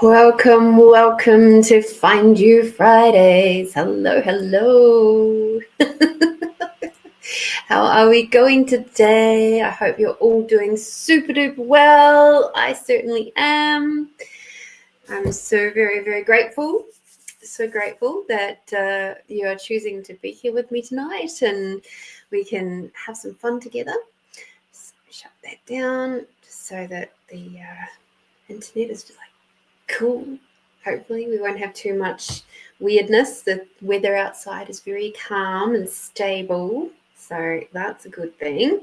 Welcome to Find You Fridays. Hello. How are we going today? I hope you're all doing super duper well. I certainly am. I'm so very grateful. So grateful that you are choosing to be here with me tonight and we can have some fun together. So shut that down just so that the internet is just like cool. Hopefully we won't have too much weirdness. The weather outside is very calm and stable, so that's a good thing.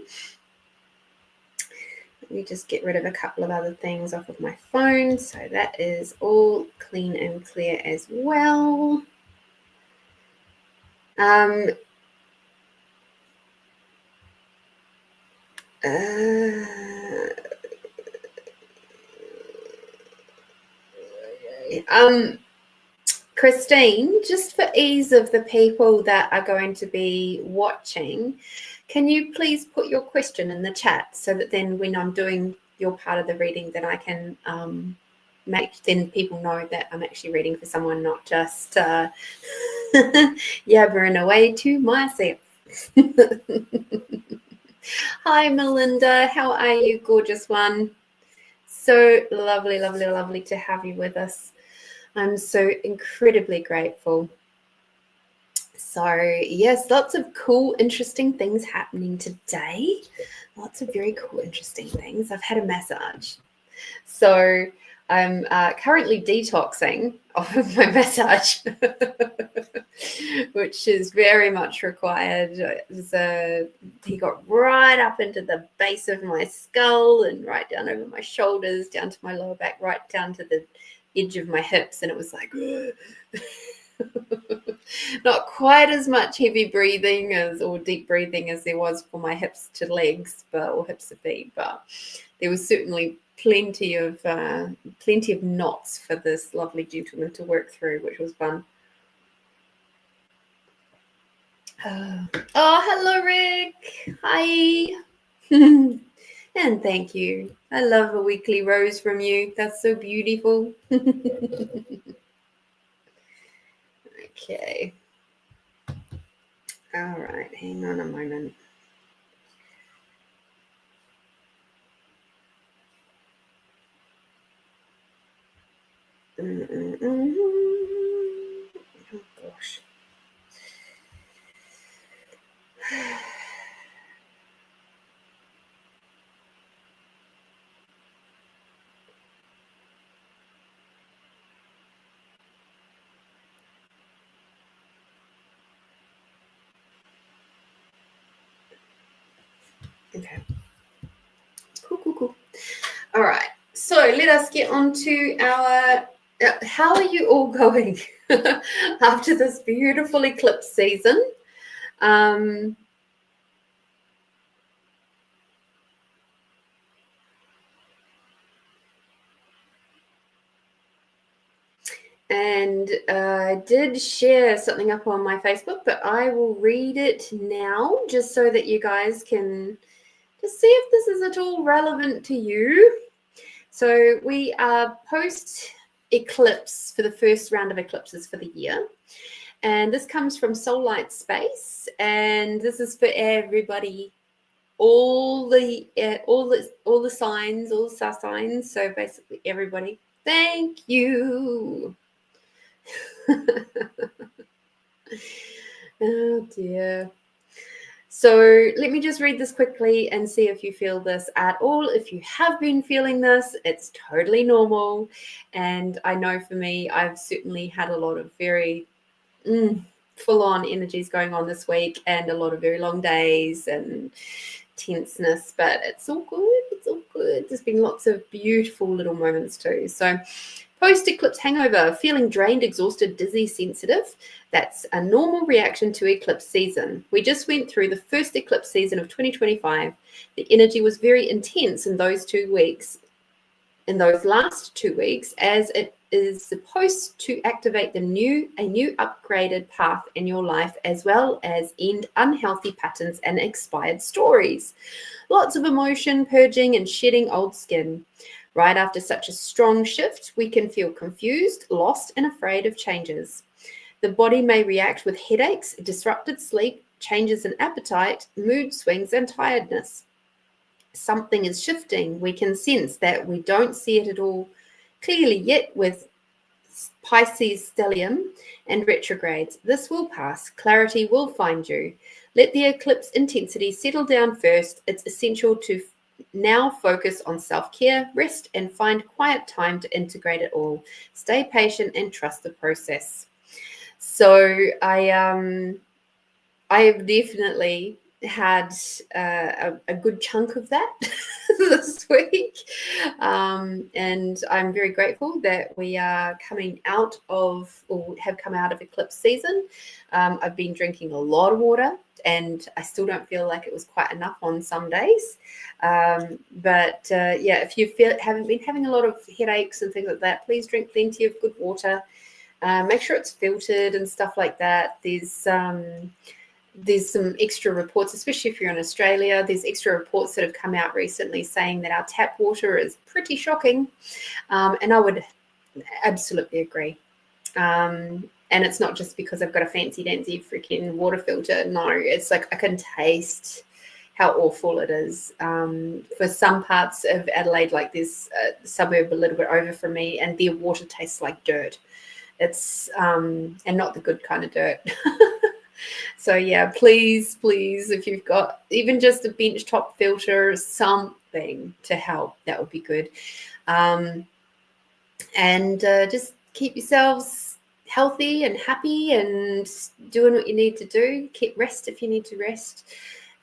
Let me just get rid of a couple of other things off of my phone, so that is all clean and clear as well. Christine, just for ease of the people that are going to be watching, can you please put your question in the chat so that then when I'm doing your part of the reading that I can make then people know that I'm actually reading for someone, not just yabbering away to myself. Hi, Melinda. How are you, gorgeous one? So lovely to have you with us. I'm so incredibly grateful. So yes, lots of cool, interesting things happening today. Lots of very cool, interesting things. I've had a massage. So I'm currently detoxing off of my massage, which is very much required. He got right up into the base of my skull and right down over my shoulders, down to my lower back, right down to the edge of my hips, and it was like not quite as much heavy breathing or deep breathing as there was for my hips to legs, or hips to feet, but there was certainly plenty of knots for this lovely gentleman to work through, which was fun. Oh, hello, Rick. Hi. And thank you. I love a weekly rose from you. That's so beautiful. Okay. All right. Hang on a moment. Oh, gosh. Okay. Cool. All right. So let us get on to our... how are you all going after this beautiful eclipse season? And I did share something up on my Facebook, but I will read it now just so that you guys can just see if this is at all relevant to you. So we are post-eclipse for the first round of eclipses for the year. And this comes from Soul Light Space, and this is for everybody, all the signs, all star signs. So basically everybody. Thank you. Oh dear. So let me just read this quickly and see if you feel this at all. If you have been feeling this, it's totally normal. And I know for me, I've certainly had a lot of very full-on energies going on this week and a lot of very long days and tenseness, but it's all good. There's been lots of beautiful little moments too. So post-eclipse hangover, feeling drained, exhausted, dizzy, sensitive. That's a normal reaction to eclipse season. We just went through the first eclipse season of 2025. The energy was very intense in those 2 weeks, in those last 2 weeks, as it is supposed to activate a new upgraded path in your life, as well as end unhealthy patterns and expired stories. Lots of emotion, purging and shedding old skin. Right after such a strong shift, we can feel confused, lost, and afraid of changes. The body may react with headaches, disrupted sleep, changes in appetite, mood swings, and tiredness. Something is shifting. We can sense that we don't see it at all clearly yet with Pisces stellium and retrogrades. This will pass. Clarity will find you. Let the eclipse intensity settle down first. It's essential to now focus on self-care, rest, and find quiet time to integrate it all. Stay patient and trust the process. So I have definitely had a good chunk of that this week. And I'm very grateful that we are coming out of, or have come out of eclipse season. I've been drinking a lot of water, and I still don't feel like it was quite enough on some days. But yeah, if you haven't been having a lot of headaches and things like that, please drink plenty of good water. Make sure it's filtered and stuff like that. There's some extra reports, especially if you're in Australia. There's extra reports that have come out recently saying that our tap water is pretty shocking. And I would absolutely agree. And it's not just because I've got a fancy dancy freaking water filter. No, it's like I can taste how awful it is. For some parts of Adelaide, like this suburb a little bit over from me, and their water tastes like dirt. It's and not the good kind of dirt. So yeah, please, if you've got even just a bench top filter, something to help, that would be good. And just keep yourselves healthy and happy and doing what you need to do. Keep rest if you need to rest.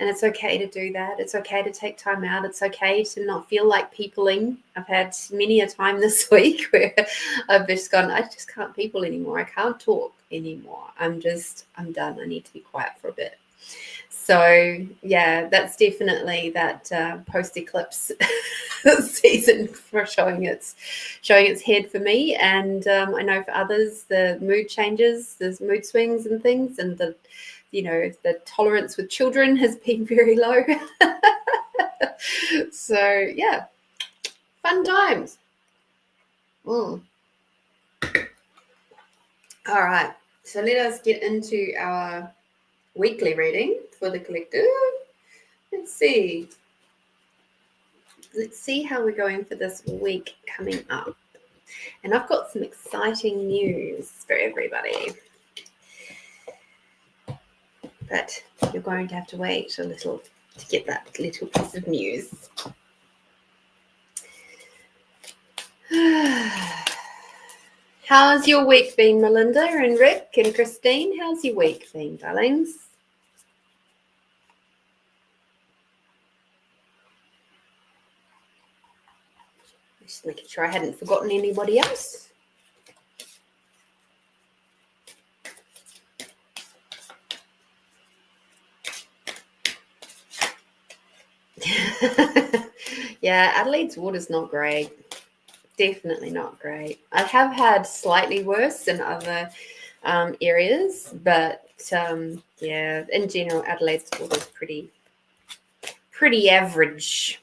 And it's okay to do that. It's okay to take time out. It's okay to not feel like peopling. I've had many a time this week where I've just gone, I just can't people anymore. I can't talk anymore. I'm done. I need to be quiet for a bit. So yeah, that's definitely that post-eclipse season for showing its head for me. And I know for others, the mood changes, there's mood swings and things, and the tolerance with children has been very low. So yeah, fun times. All right, so let us get into our weekly reading for the collective. Let's see how we're going for this week coming up. And I've got some exciting news for everybody. But you're going to have to wait a little to get that little piece of news. How's your week been, Melinda and Rick and Christine? How's your week been, darlings? Just making sure I hadn't forgotten anybody else. Yeah, Adelaide's water's not great. Definitely not great. I have had slightly worse in other areas, but yeah, in general, Adelaide's water's pretty average.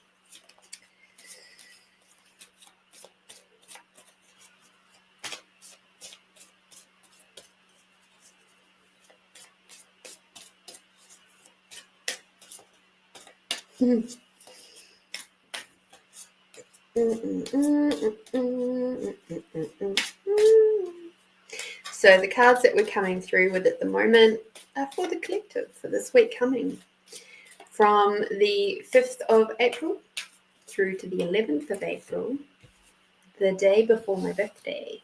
So the cards that we're coming through with at the moment are for the collective for this week coming from the 5th of April through to the 11th of April, the day before my birthday.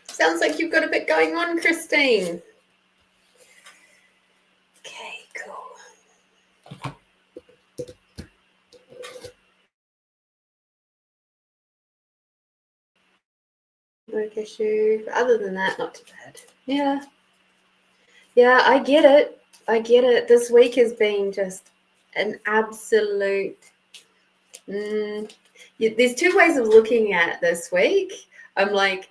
Sounds like you've got a bit going on, Christine. Okay, cool. Work issue. Other than that, not too bad. Yeah, I get it. I get it. This week has been just an absolute. There's two ways of looking at it this week. I'm like,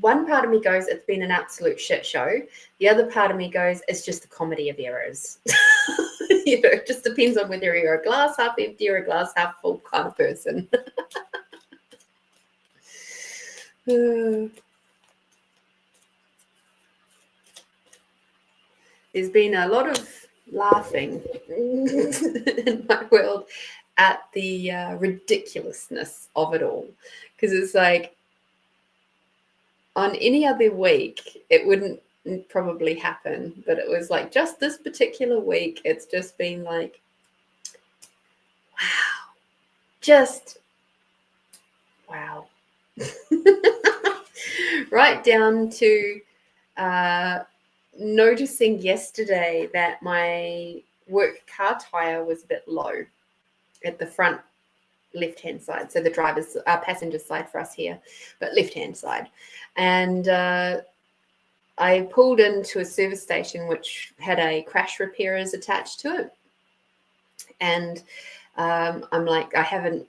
one part of me goes, it's been an absolute shit show. The other part of me goes, it's just a comedy of errors. It just depends on whether you're a glass half empty or a glass half full kind of person. There's been a lot of laughing in my world at the ridiculousness of it all, because it's like, on any other week it wouldn't probably happen, but it was like just this particular week it's just been like, wow, just wow. Right down to noticing yesterday that my work car tire was a bit low at the front left-hand side, so the driver's passenger side for us here, but left-hand side. And I pulled into a service station which had a crash repairers attached to it, and I'm like, I haven't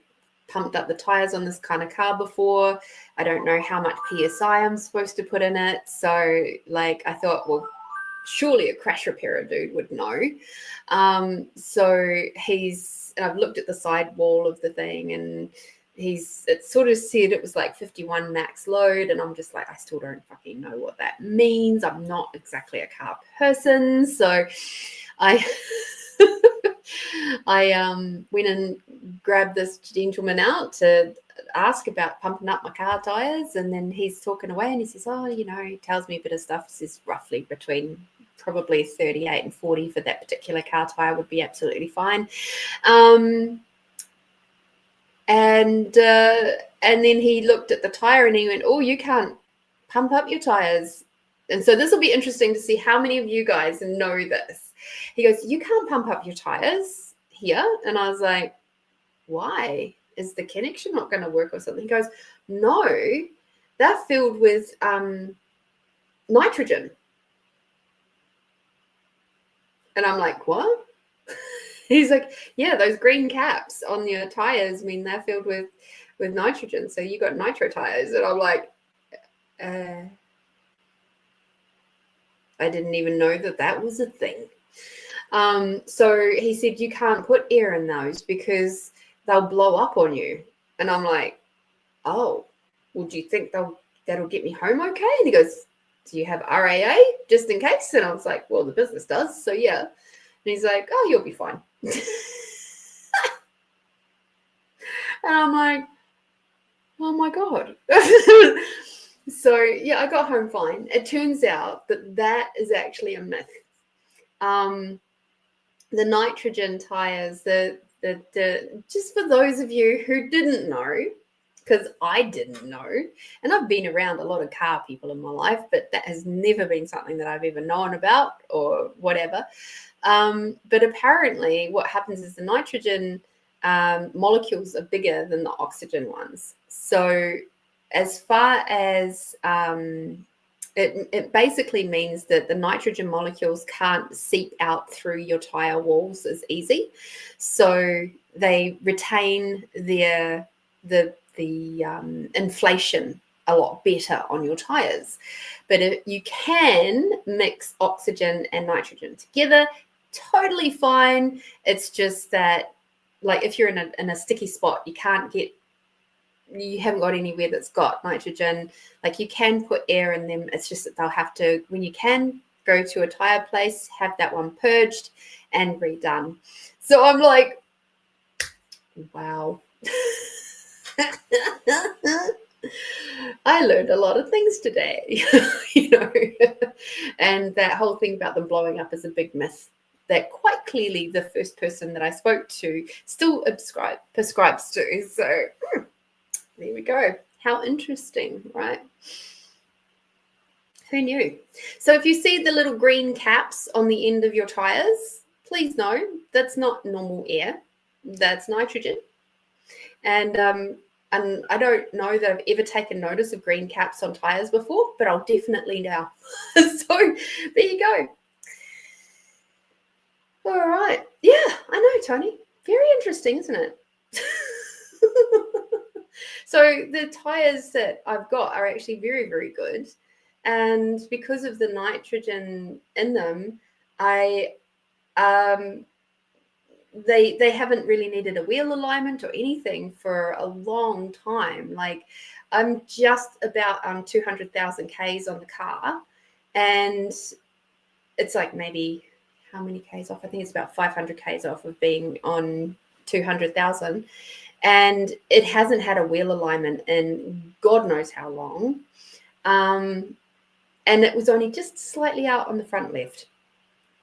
pumped up the tires on this kind of car before. I don't know how much PSI I'm supposed to put in it. So like, I thought, well, surely a crash repairer dude would know. So I've looked at the side wall of the thing, and it sort of said it was like 51 max load, and I'm just like, I still don't fucking know what that means. I'm not exactly a car person. So I went and grabbed this gentleman out to ask about pumping up my car tires, and then he's talking away and he says, oh, he tells me a bit of stuff. He says roughly between probably 38 and 40 for that particular car tire would be absolutely fine. And then he looked at the tire and he went, oh, you can't pump up your tires. And so this will be interesting to see how many of you guys know this. He goes, you can't pump up your tires here. And I was like, why? Is the connection not going to work or something? He goes, no, they're filled with nitrogen. And I'm like, what? He's like, yeah, those green caps on your tires mean they're filled with nitrogen. So you got nitro tires. And I'm like, I didn't even know that was a thing. So he said, you can't put air in those because they'll blow up on you. And I'm like, oh, well, do you think that'll get me home okay? And he goes, do you have RAA just in case? And I was like, well, the business does. So yeah. And he's like, oh, you'll be fine. And I'm like, oh my God. So yeah, I got home fine. It turns out that is actually a myth. The nitrogen tires, the just for those of you who didn't know, because I didn't know, and I've been around a lot of car people in my life, but that has never been something that I've ever known about or whatever. But apparently what happens is the nitrogen molecules are bigger than the oxygen ones. So as far as it basically means that the nitrogen molecules can't seep out through your tire walls as easy. So they retain the inflation a lot better on your tires. But you can mix oxygen and nitrogen together, totally fine. It's just that, like, if you're in a sticky spot, you haven't got anywhere that's got nitrogen. Like, you can put air in them. It's just that they'll have to, when you can, go to a tire place, have that one purged and redone. So I'm like, wow. I learned a lot of things today, and that whole thing about them blowing up is a big myth that quite clearly the first person that I spoke to still prescribes to. So there we go. How interesting, right? Who knew? So if you see the little green caps on the end of your tires, please know that's not normal air. That's nitrogen. And I don't know that I've ever taken notice of green caps on tires before, but I'll definitely now. So there you go. All right. Yeah, I know, Tony. Very interesting, isn't it? So the tires that I've got are actually very, very good. And because of the nitrogen in them, I they haven't really needed a wheel alignment or anything for a long time. Like I'm just about 200,000 Ks on the car, and it's like maybe how many Ks off? I think it's about 500 Ks off of being on 200,000. And it hasn't had a wheel alignment in God knows how long. And it was only just slightly out on the front left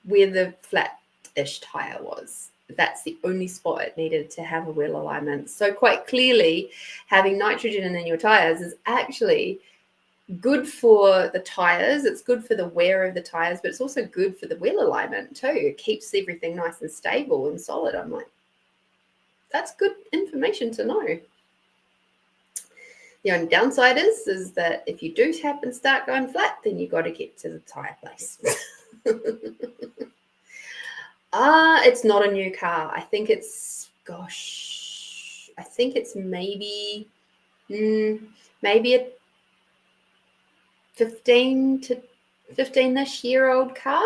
where the flat-ish tire was. That's the only spot it needed to have a wheel alignment. So quite clearly, having nitrogen in your tires is actually good for the tires. It's good for the wear of the tires, but it's also good for the wheel alignment too. It keeps everything nice and stable and solid. I'm like, that's good information to know. The only downside is that if you do happen to start going flat, then you got to get to the tire place. It's not a new car. I think it's, gosh, I think it's maybe a 15-ish year old car,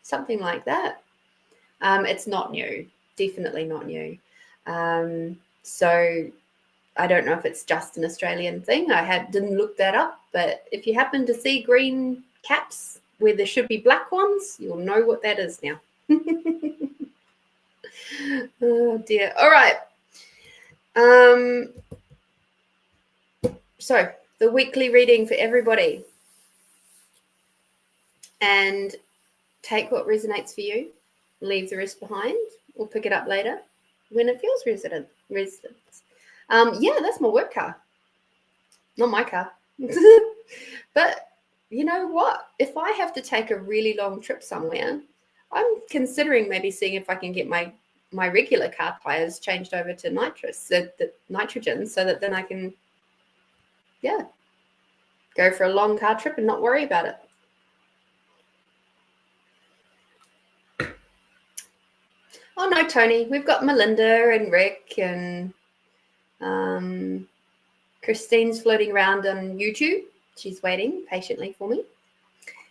something like that. It's not new, definitely not new. So I don't know if it's just an Australian thing. Didn't look that up, but if you happen to see green caps where there should be black ones, you'll know what that is now. Oh dear. All right. So the weekly reading for everybody, and take what resonates for you, leave the rest behind, or pick it up later when it feels resonance. Yeah, that's my work car, not my car. But you know what? If I have to take a really long trip somewhere, I'm considering maybe seeing if I can get my regular car tires changed over to nitrogen, so that then I can, go for a long car trip and not worry about it. Oh no, Tony, we've got Melinda and Rick and Christine's floating around on YouTube. She's waiting patiently for me.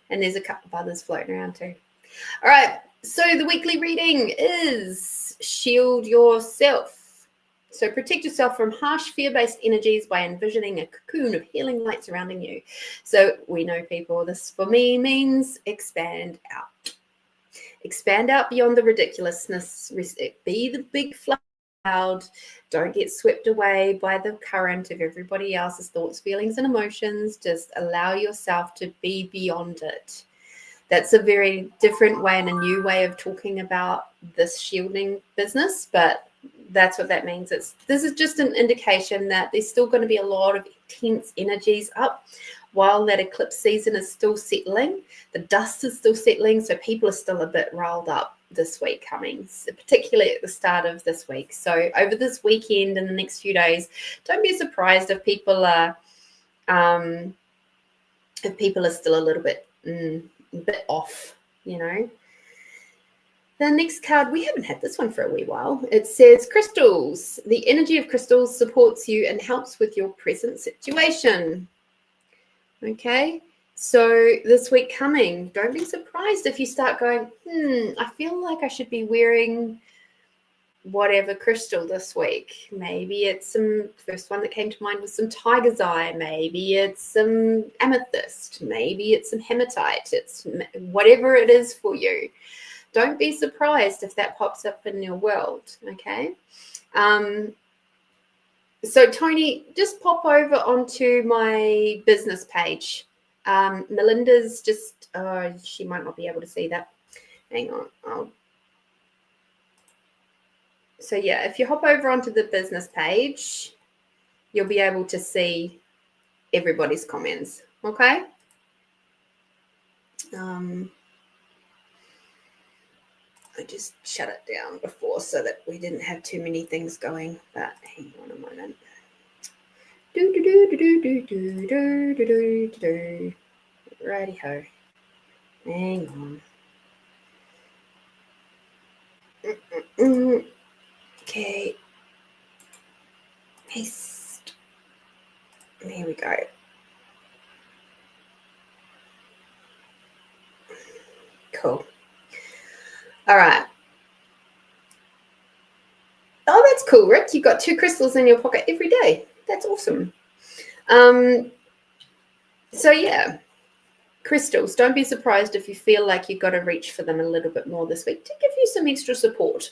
And there's a couple of others floating around too. All right, so the weekly reading is Shield Yourself. So protect yourself from harsh fear-based energies by envisioning a cocoon of healing light surrounding you. So we know, people, this for me means expand out. Expand out beyond the ridiculousness. Be the big cloud. Don't get swept away by the current of everybody else's thoughts, feelings, and emotions. Just allow yourself to be beyond it. That's a very different way and a new way of talking about this shielding business, but that's what that means. This is just an indication that there's still going to be a lot of intense energies up while that eclipse season is still settling. The dust is still settling, so people are still a bit riled up this week coming, particularly at the start of this week. So over this weekend and the next few days, don't be surprised if people are still a little bit off, you know. The next card, we haven't had this one for a wee while. It says crystals. The energy of crystals supports you and helps with your present situation. Okay, so this week coming, don't be surprised if you start going, I feel like I should be wearing whatever crystal this week. Maybe it's first one that came to mind was some tiger's eye. Maybe it's some amethyst. Maybe it's some hematite. It's whatever it is for you. Don't be surprised if that pops up in your world, okay? So Tony, just pop over onto my business page. Melinda's just, she might not be able to see that. Hang on. So yeah, if you hop over onto the business page, you'll be able to see everybody's comments, okay? I just shut it down before so that we didn't have too many things going, but hang on a moment. Righty-ho. Hang on. Okay. Paste. Here we go. Cool. All right. Oh, that's cool, Rick. You've got 2 crystals in your pocket every day. That's awesome. So yeah, crystals. Don't be surprised if you feel like you've got to reach for them a little bit more this week to give you some extra support.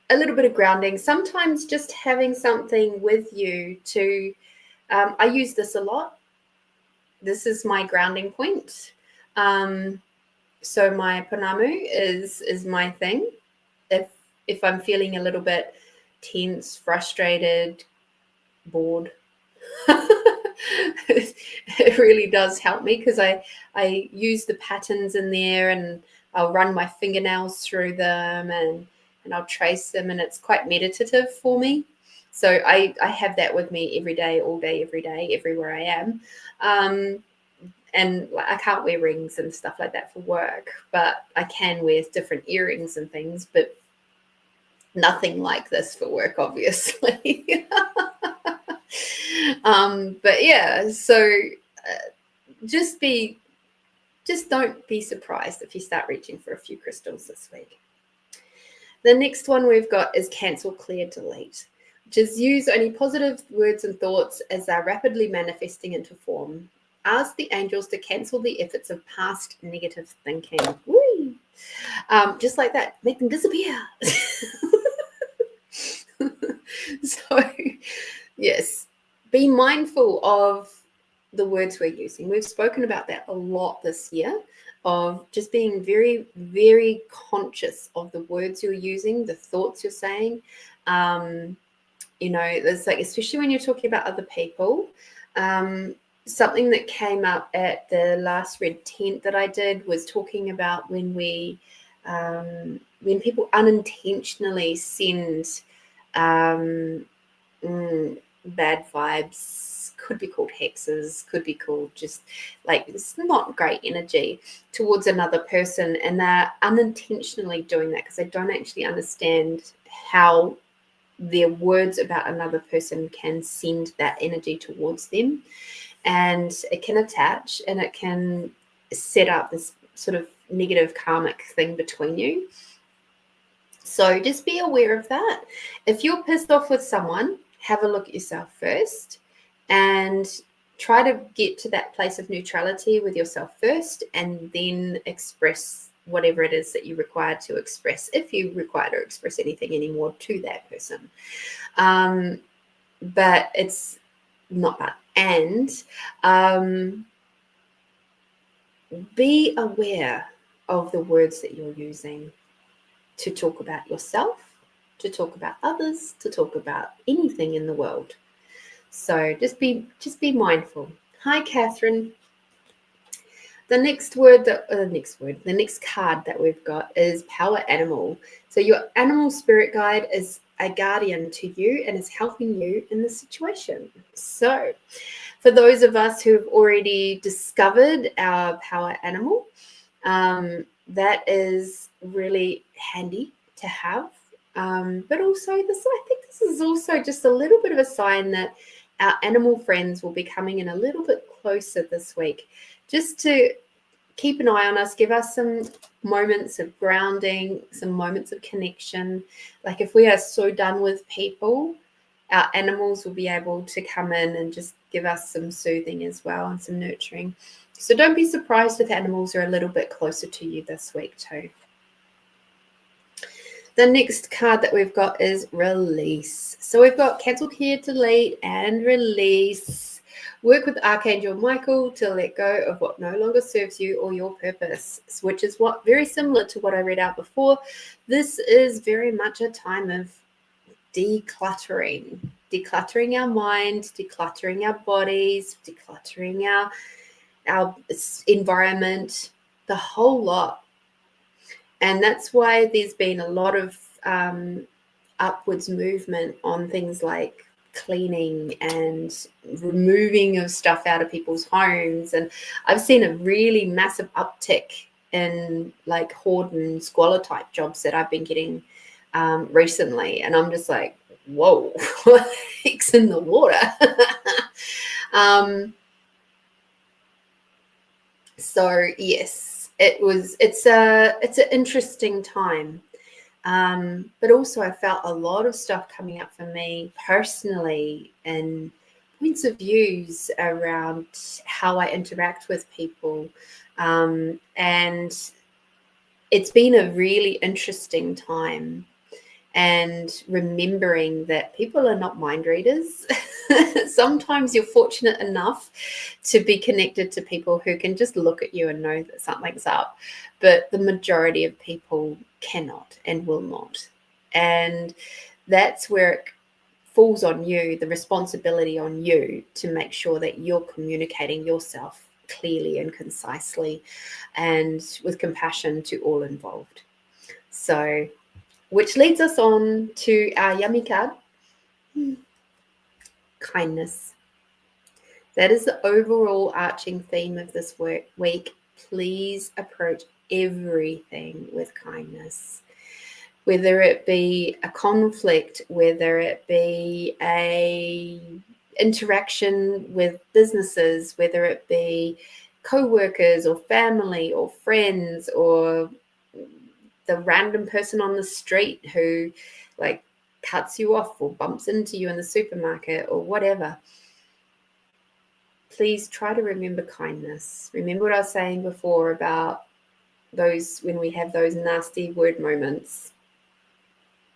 A little bit of grounding. Sometimes just having something with you to, I use this a lot. This is my grounding point. So my panamu is my thing. If I'm feeling a little bit tense, frustrated, bored, it really does help me because I use the patterns in there and I'll run my fingernails through them and I'll trace them, and it's quite meditative for me. So I have that with me every day, all day, every day, everywhere I am. And I can't wear rings and stuff like that for work, but I can wear different earrings and things, but nothing like this for work, obviously. But yeah, so just don't be surprised if you start reaching for a few crystals this week. The next one we've got is cancel, clear, delete, which is use only positive words and thoughts as they're rapidly manifesting into form. Ask the angels to cancel the efforts of past negative thinking. Woo! Just like that, make them disappear. So, yes, be mindful of the words we're using. We've spoken about that a lot this year, of just being very, very conscious of the words you're using, the thoughts you're saying. There's like, especially when you're talking about other people, something that came up at the last Red Tent that I did was talking about when people unintentionally send bad vibes, could be called hexes, could be called just like it's not great energy towards another person, and they're unintentionally doing that because they don't actually understand how their words about another person can send that energy towards them, and it can attach and it can set up this sort of negative karmic thing between you. So just be aware of that. If you're pissed off with someone, have a look at yourself first and try to get to that place of neutrality with yourself first, and then express whatever it is that you require to express, if you require to express anything anymore to that person. But it's not that. And be aware of the words that you're using to talk about yourself, to talk about others, to talk about anything in the world. So just be mindful. Hi, Catherine. The next card that we've got is Power Animal. So your animal spirit guide is a guardian to you and is helping you in the situation. So for those of us who've already discovered our power animal, that is really handy to have. But also I think this is also just a little bit of a sign that our animal friends will be coming in a little bit closer this week, just to keep an eye on us, give us some moments of grounding, some moments of connection. Like if we are so done with people, our animals will be able to come in and just give us some soothing as well and some nurturing. So don't be surprised if animals are a little bit closer to you this week too. The next card that we've got is release. So we've got cancel, clear, delete, and release. Work with Archangel Michael to let go of what no longer serves you or your purpose, which is very similar to what I read out before. This is very much a time of decluttering our mind, decluttering our bodies, decluttering our environment, the whole lot. And that's why there's been a lot of upwards movement on things like cleaning and removing of stuff out of people's homes. And I've seen a really massive uptick in like hoard and squalor type jobs that I've been getting recently. And I'm just like, whoa, what the heck's in the water? So yes, it's an interesting time. But also I felt a lot of stuff coming up for me personally and points of views around how I interact with people. And it's been a really interesting time, and remembering that people are not mind readers. Sometimes you're fortunate enough to be connected to people who can just look at you and know that something's up, but the majority of people cannot and will not. And that's where it falls on you, the responsibility on you to make sure that you're communicating yourself clearly and concisely and with compassion to all involved. So, which leads us on to our yummy card, kindness. That is the overall arching theme of this week. Please approach everything with kindness, whether it be a conflict, whether it be a interaction with businesses, whether it be co-workers or family or friends or the random person on the street who like cuts you off or bumps into you in the supermarket or whatever. Please try to remember kindness. Remember what I was saying before about those, when we have those nasty word moments,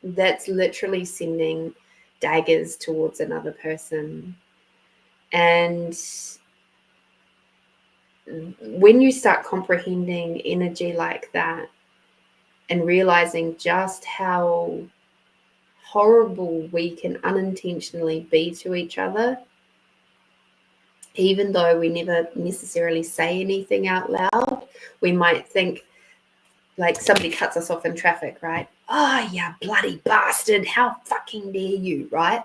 that's literally sending daggers towards another person. And when you start comprehending energy like that and realizing just how horrible we can unintentionally be to each other, even though we never necessarily say anything out loud, we might think, like somebody cuts us off in traffic, right? Oh, yeah, bloody bastard, how fucking dare you, right?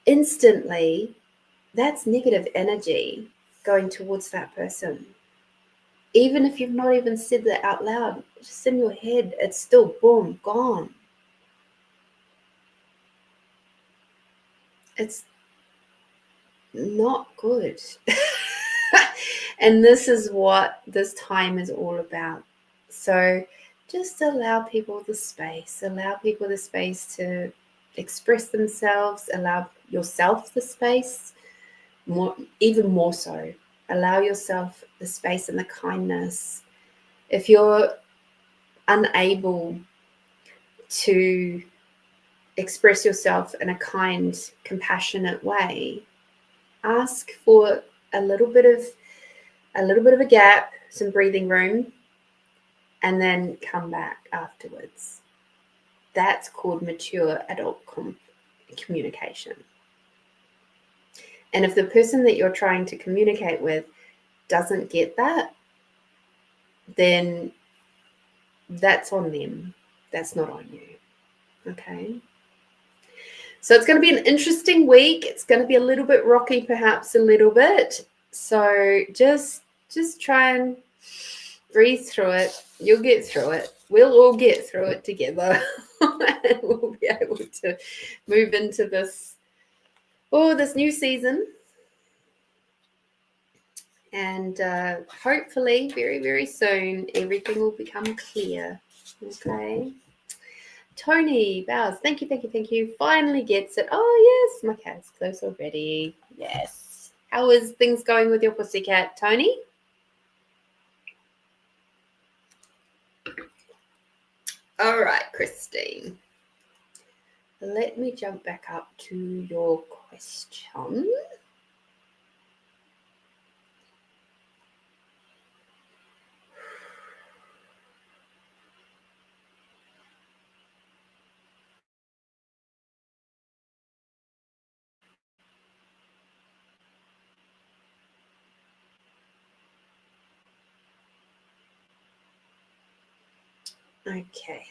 Instantly, that's negative energy going towards that person. Even if you've not even said that out loud, just in your head, it's still boom, gone. It's not good. And this is what this time is all about. So just allow people the space, to express themselves, allow yourself the space, even more so. Allow yourself the space and the kindness. If you're unable to express yourself in a kind, compassionate way, ask for a little bit of a gap, some breathing room, and then come back afterwards. That's called mature adult communication. And if the person that you're trying to communicate with doesn't get that, then that's on them. That's not on you. Okay. So it's going to be an interesting week. It's going to be a little bit rocky, perhaps a little bit. So just try and breathe through it. You'll get through it. We'll all get through it together. And we'll be able to move into this new season. And hopefully very, very soon, everything will become clear. Okay. Tony Bowers, thank you. Finally gets it. Oh, yes, my cat's close already. Yes. How is things going with your pussycat, Tony? All right, Christine. Let me jump back up to your question. Okay.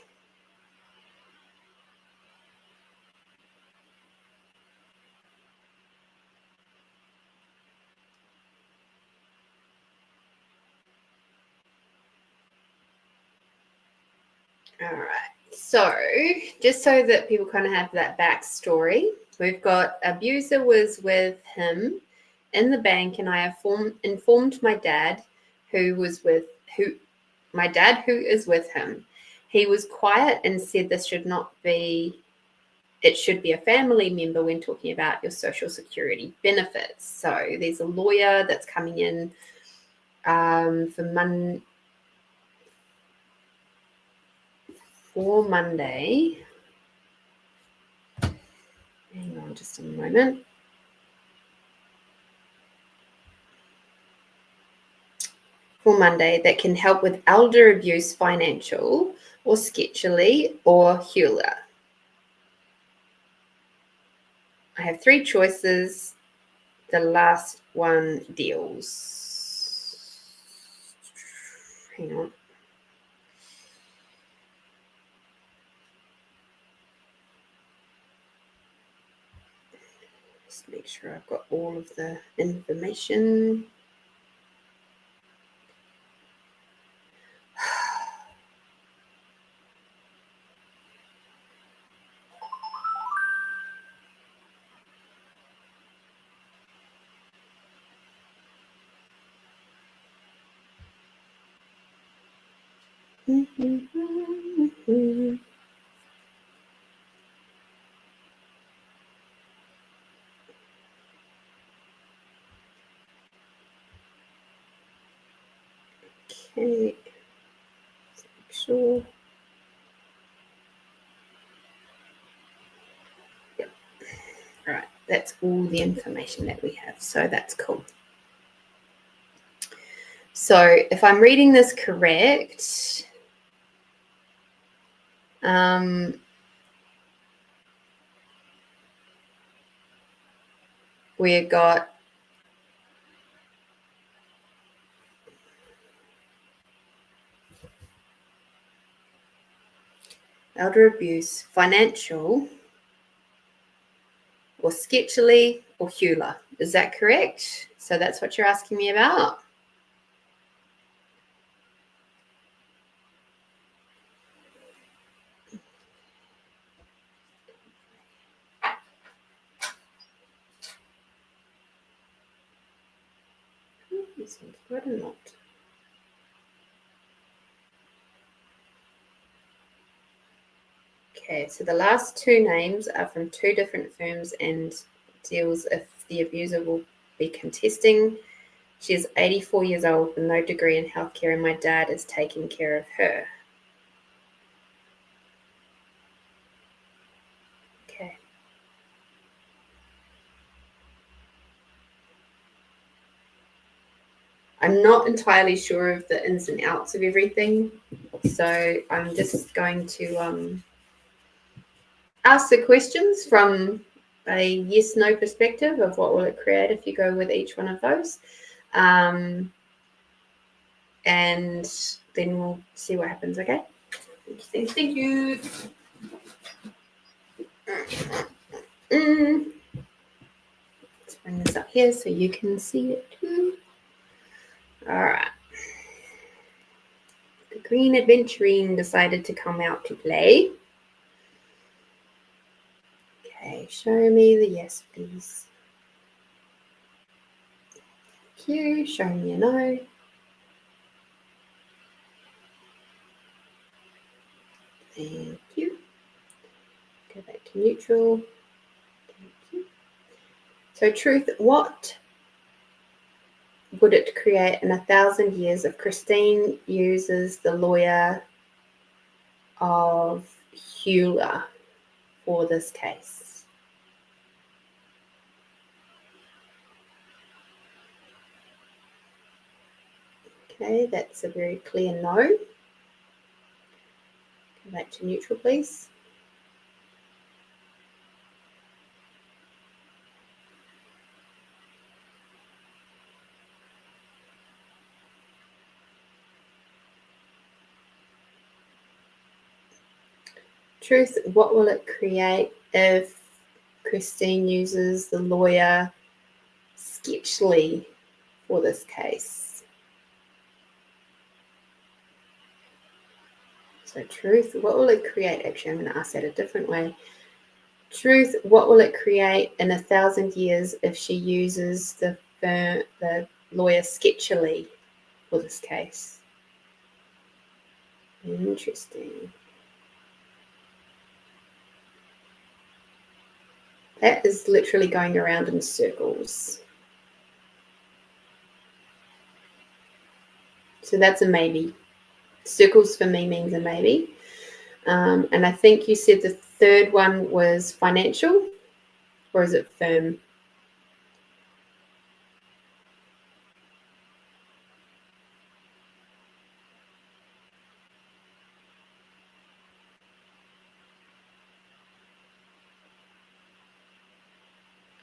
All right. So, just so that people kind of have that backstory, we've got abuser was with him in the bank, and I have informed my dad, who is with him. He was quiet and said this should not be. It should be a family member when talking about your social security benefits. So there's a lawyer that's coming in for Monday. Hang on just a moment. For Monday that can help with elder abuse, financial, or sketchily, or Hewler. I have 3 choices. The last one deals. Hang on. Just make sure I've got all of the information. Okay, let's make sure. Yep. All right, that's all the information that we have, so that's cool. So if I'm reading this correct, we've got elder abuse, financial, or sketchily, or Hewler. Is that correct? So that's what you're asking me about? This one's good or not? Okay, so the last 2 names are from 2 different firms and deals if the abuser will be contesting. She is 84 years old with no degree in healthcare, and my dad is taking care of her. Okay. I'm not entirely sure of the ins and outs of everything, so I'm just going to ask the questions from a yes-no perspective of what will it create if you go with each one of those. And then we'll see what happens, okay? Thank you. Let's bring this up here so you can see it too. All right. The green adventuring decided to come out to play. Okay, show me the yes, please. Thank you. Show me a no. Thank you. Go back to neutral. Thank you. So truth, what would it create in 1,000 years if Christine uses the lawyer of Hewler for this case? Okay, that's a very clear no. Go back to neutral, please. Truth, what will it create if Christine uses the lawyer Sketchly for this case? So truth, what will it create? Actually, I'm going to ask that a different way. Truth, what will it create in 1,000 years if she uses the lawyer sketchily for this case? Interesting. That is literally going around in circles. So that's a maybe. Circles for me means a maybe. And I think you said the third one was financial, or is it firm?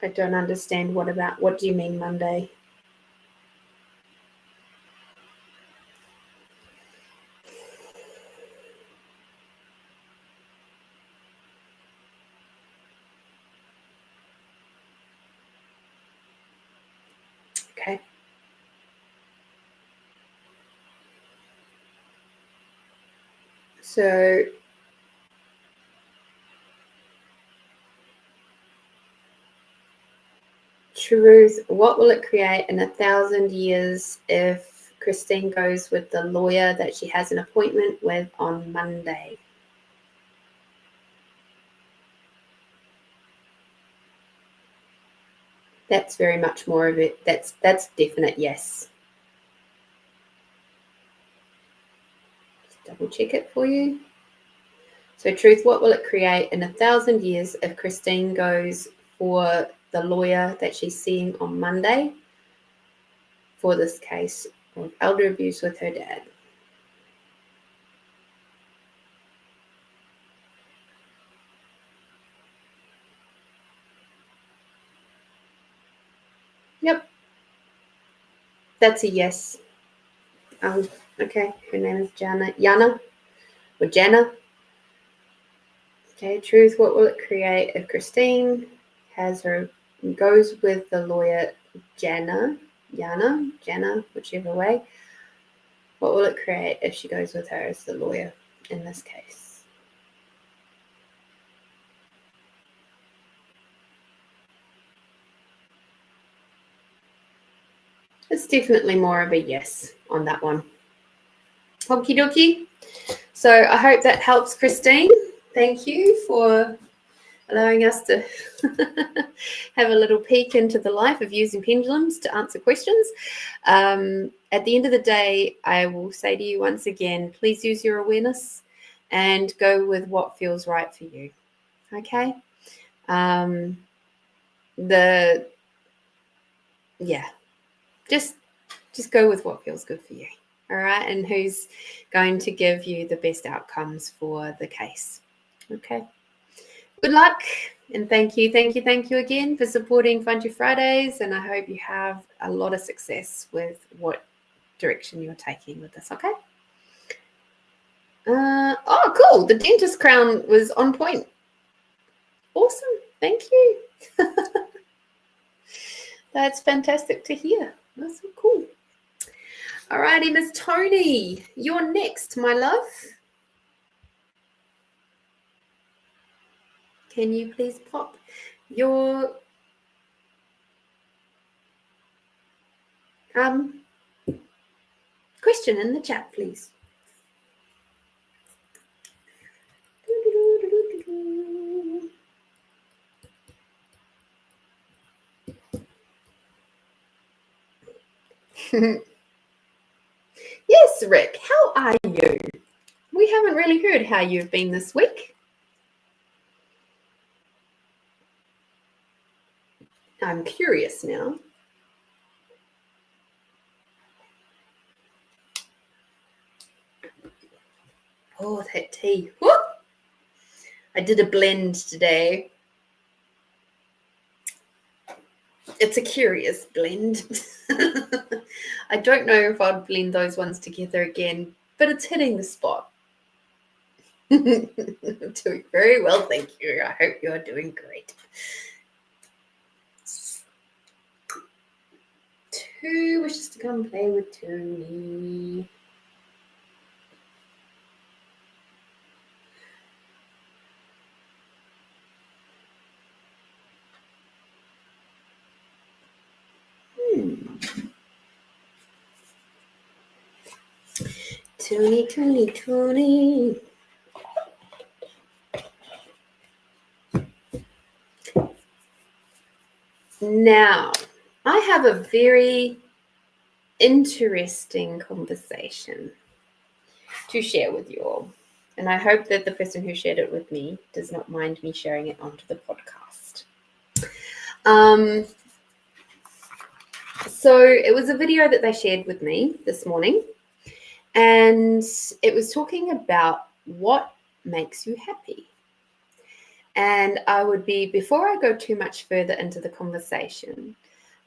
I don't understand. What do you mean Monday? Okay. So truth, what will it create in 1,000 years if Christine goes with the lawyer that she has an appointment with on Monday? That's very much more of it. That's definite yes. Just double check it for you. So truth, what will it create in 1,000 years if Christine goes for the lawyer that she's seeing on Monday for this case of elder abuse with her dad? Yep. That's a yes. Okay. Her name is Jana. Or Jana. Okay. Truth, what will it create if Christine goes with the lawyer Jana, whichever way? What will it create if she goes with her as the lawyer in this case? It's definitely more of a yes on that one. Okie dokie. So I hope that helps, Christine. Thank you for allowing us to have a little peek into the life of using pendulums to answer questions. At the end of the day, I will say to you once again, please use your awareness and go with what feels right for you. Okay? Just go with what feels good for you. All right? And who's going to give you the best outcomes for the case. Okay? Good luck, and thank you again for supporting Fun to Fridays, and I hope you have a lot of success with what direction you're taking with this. Okay. Oh, cool. The dentist crown was on point. Awesome. Thank you. That's fantastic to hear. That's so cool. All righty, Miss Tony, you're next, my love. Can you please pop your question in the chat, please? Yes, Rick, how are you? We haven't really heard how you've been this week. I'm curious now. Oh, that tea. Woo! I did a blend today. It's a curious blend. I don't know if I'd blend those ones together again, but it's hitting the spot. I'm doing very well, thank you. I hope you're doing great. Who wishes to come play with Tony? Toonie. Now, I have a very interesting conversation to share with you all. And I hope that the person who shared it with me does not mind me sharing it onto the podcast. So it was a video that they shared with me this morning. And it was talking about what makes you happy. And I would be, before I go too much further into the conversation,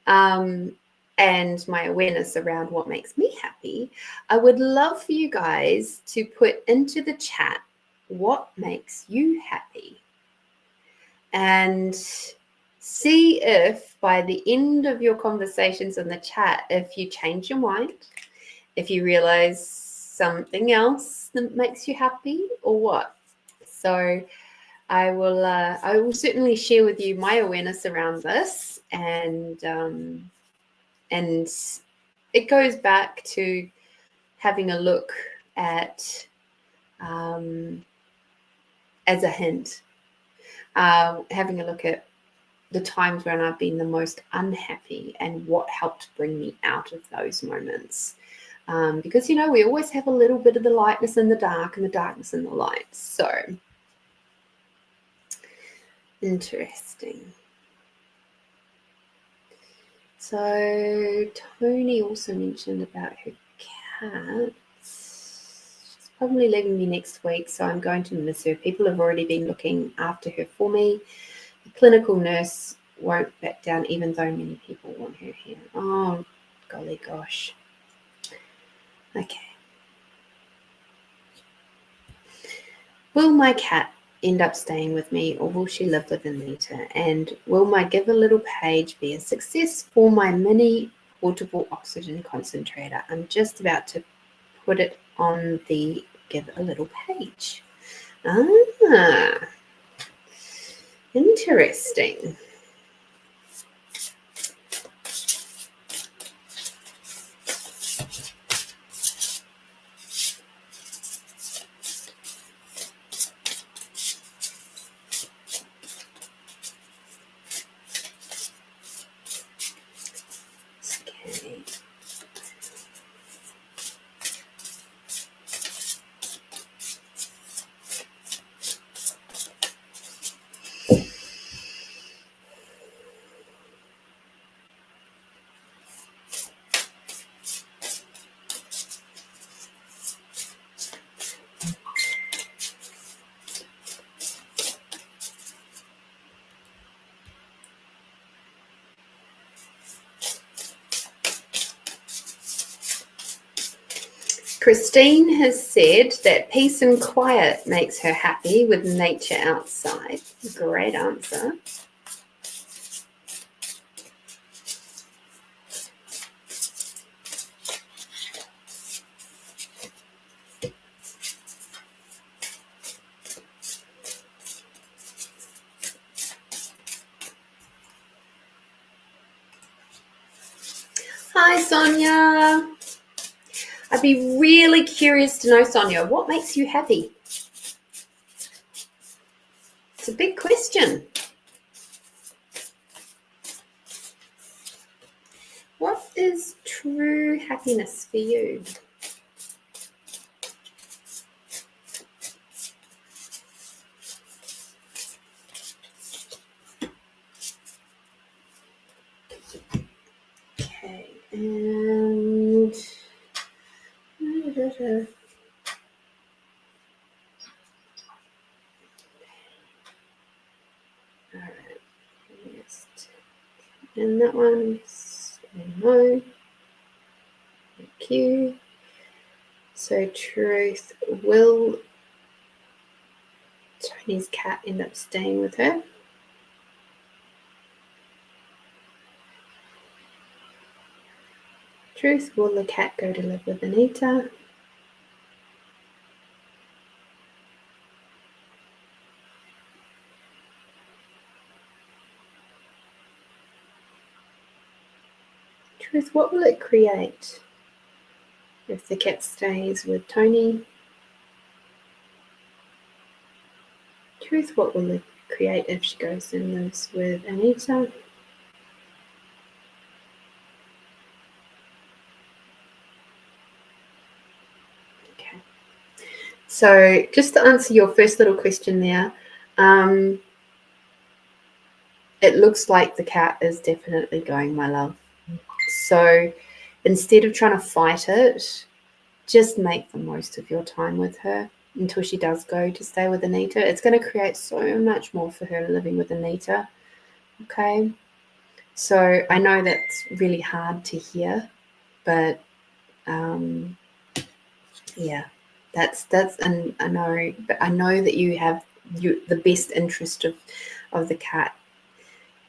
and my awareness around what makes me happy, I would love for you guys to put into the chat what makes you happy. And see if by the end of your conversations in the chat, if you change your mind, if you realize something else that makes you happy or what. So I will certainly share with you my awareness around this, and it goes back to having a look at, as a hint, having a look at the times when I've been the most unhappy and what helped bring me out of those moments. Because, we always have a little bit of the lightness in the dark and the darkness in the light. So, interesting. So Tony also mentioned about her cat. She's probably leaving me next week, so I'm going to miss her. People have already been looking after her for me. The clinical nurse won't back down, even though many people want her here. Oh, golly gosh. Okay. Will my cat end up staying with me, or will she live with Anita? And will my Give a Little page be a success for my mini portable oxygen concentrator? I'm just about to put it on the Give a Little page. Ah, interesting. Christine has said that peace and quiet makes her happy with nature outside. Great answer. Hi, Sonia. I'd be really curious to know, Sonia, what makes you happy? It's a big question. What is true happiness for you? Okay, and all right, and that one, no. Thank you. So truth, will Tony's cat end up staying with her? Truth, will the cat go to live with Anita? Truth, what will it create? if the cat stays with Tony. Truth, what will it create if she goes and lives with Anita? Okay. So just to answer your first little question there, it looks like the cat is definitely going, my love. So instead of trying to fight it, just make the most of your time with her until she does go to stay with Anita. It's going to create so much more for her living with Anita. Okay. So I know that's really hard to hear, but yeah, that's and I know that you have the best interest of the cat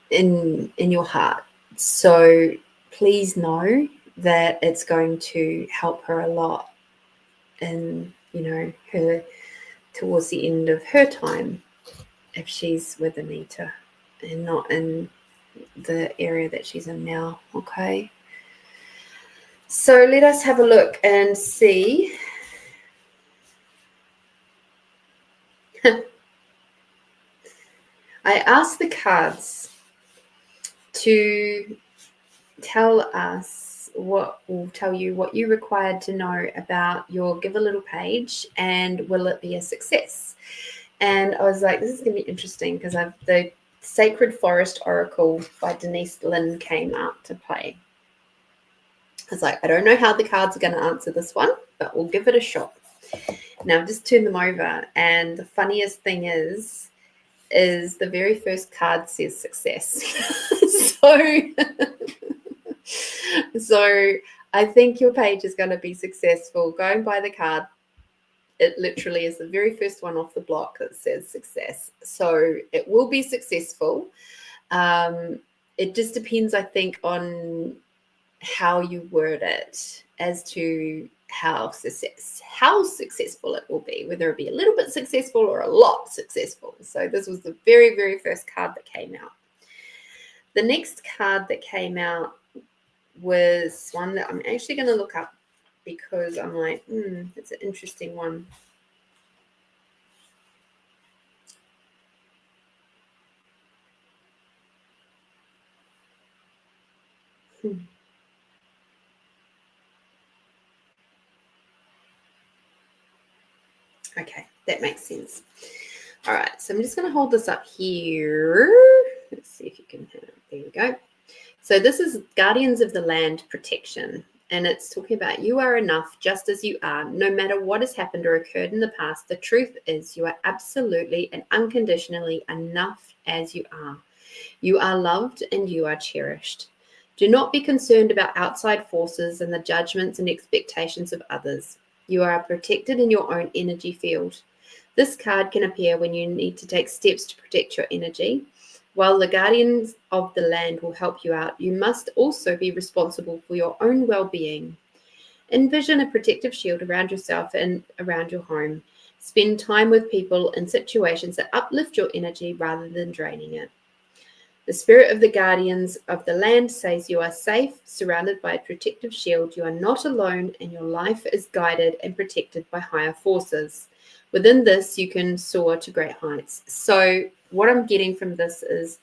in your heart. So please know that it's going to help her a lot in, her towards the end of her time if she's with Anita and not in the area that she's in now. Okay. So let us have a look and see. I asked the cards to tell you what you required to know about your Give a Little page and will it be a success? And I was like, this is going to be interesting because the Sacred Forest Oracle by Denise Lynn came out to play. I was like, I don't know how the cards are going to answer this one, but we'll give it a shot. Now I've just turned them over, and the funniest thing is the very first card says success. So I think your page is going to be successful. Going by the card, it literally is the very first one off the block that says success. So it will be successful. It just depends, I think, on how you word it as to how successful it will be, whether it be a little bit successful or a lot successful. So this was the very, very first card that came out. The next card that came out was one that I'm actually going to look up because I'm like, it's an interesting one. Okay, that makes sense. All right, so I'm just going to hold this up here. Let's see if you can hear it. There we go. So this is Guardians of the Land Protection, and it's talking about you are enough just as you are, no matter what has happened or occurred in the past. The truth is you are absolutely and unconditionally enough as you are. You are loved and you are cherished. Do not be concerned about outside forces and the judgments and expectations of others. You are protected in your own energy field. This card can appear when you need to take steps to protect your energy. While the guardians of the land will help you out, you must also be responsible for your own well-being. Envision a protective shield around yourself and around your home. Spend time with people and situations that uplift your energy rather than draining it. The spirit of the guardians of the land says you are safe, surrounded by a protective shield. You are not alone, and your life is guided and protected by higher forces. Within this, you can soar to great heights. So what I'm getting from this is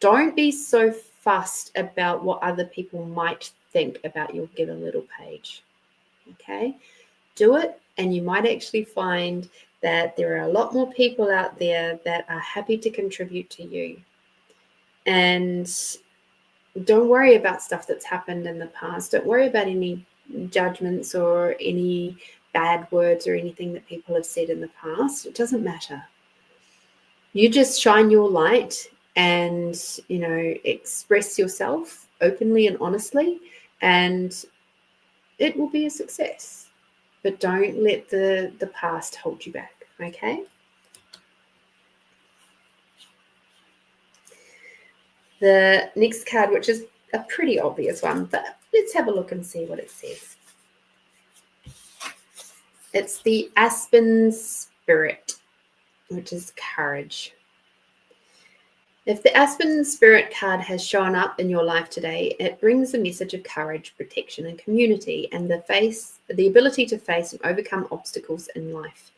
don't be so fussed about what other people might think about your Give a Little page. Okay? Do it, and you might actually find that there are a lot more people out there that are happy to contribute to you. And don't worry about stuff that's happened in the past. Don't worry about any judgments or any bad words or anything that people have said in the past. It doesn't matter. You just shine your light and, express yourself openly and honestly, and it will be a success. But don't let the past hold you back, okay? The next card, which is a pretty obvious one, but let's have a look and see what it says. It's the Aspen Spirit, which is courage. If the Aspen Spirit card has shown up in your life today, it brings a message of courage, protection, and community, and the ability to face and overcome obstacles in life.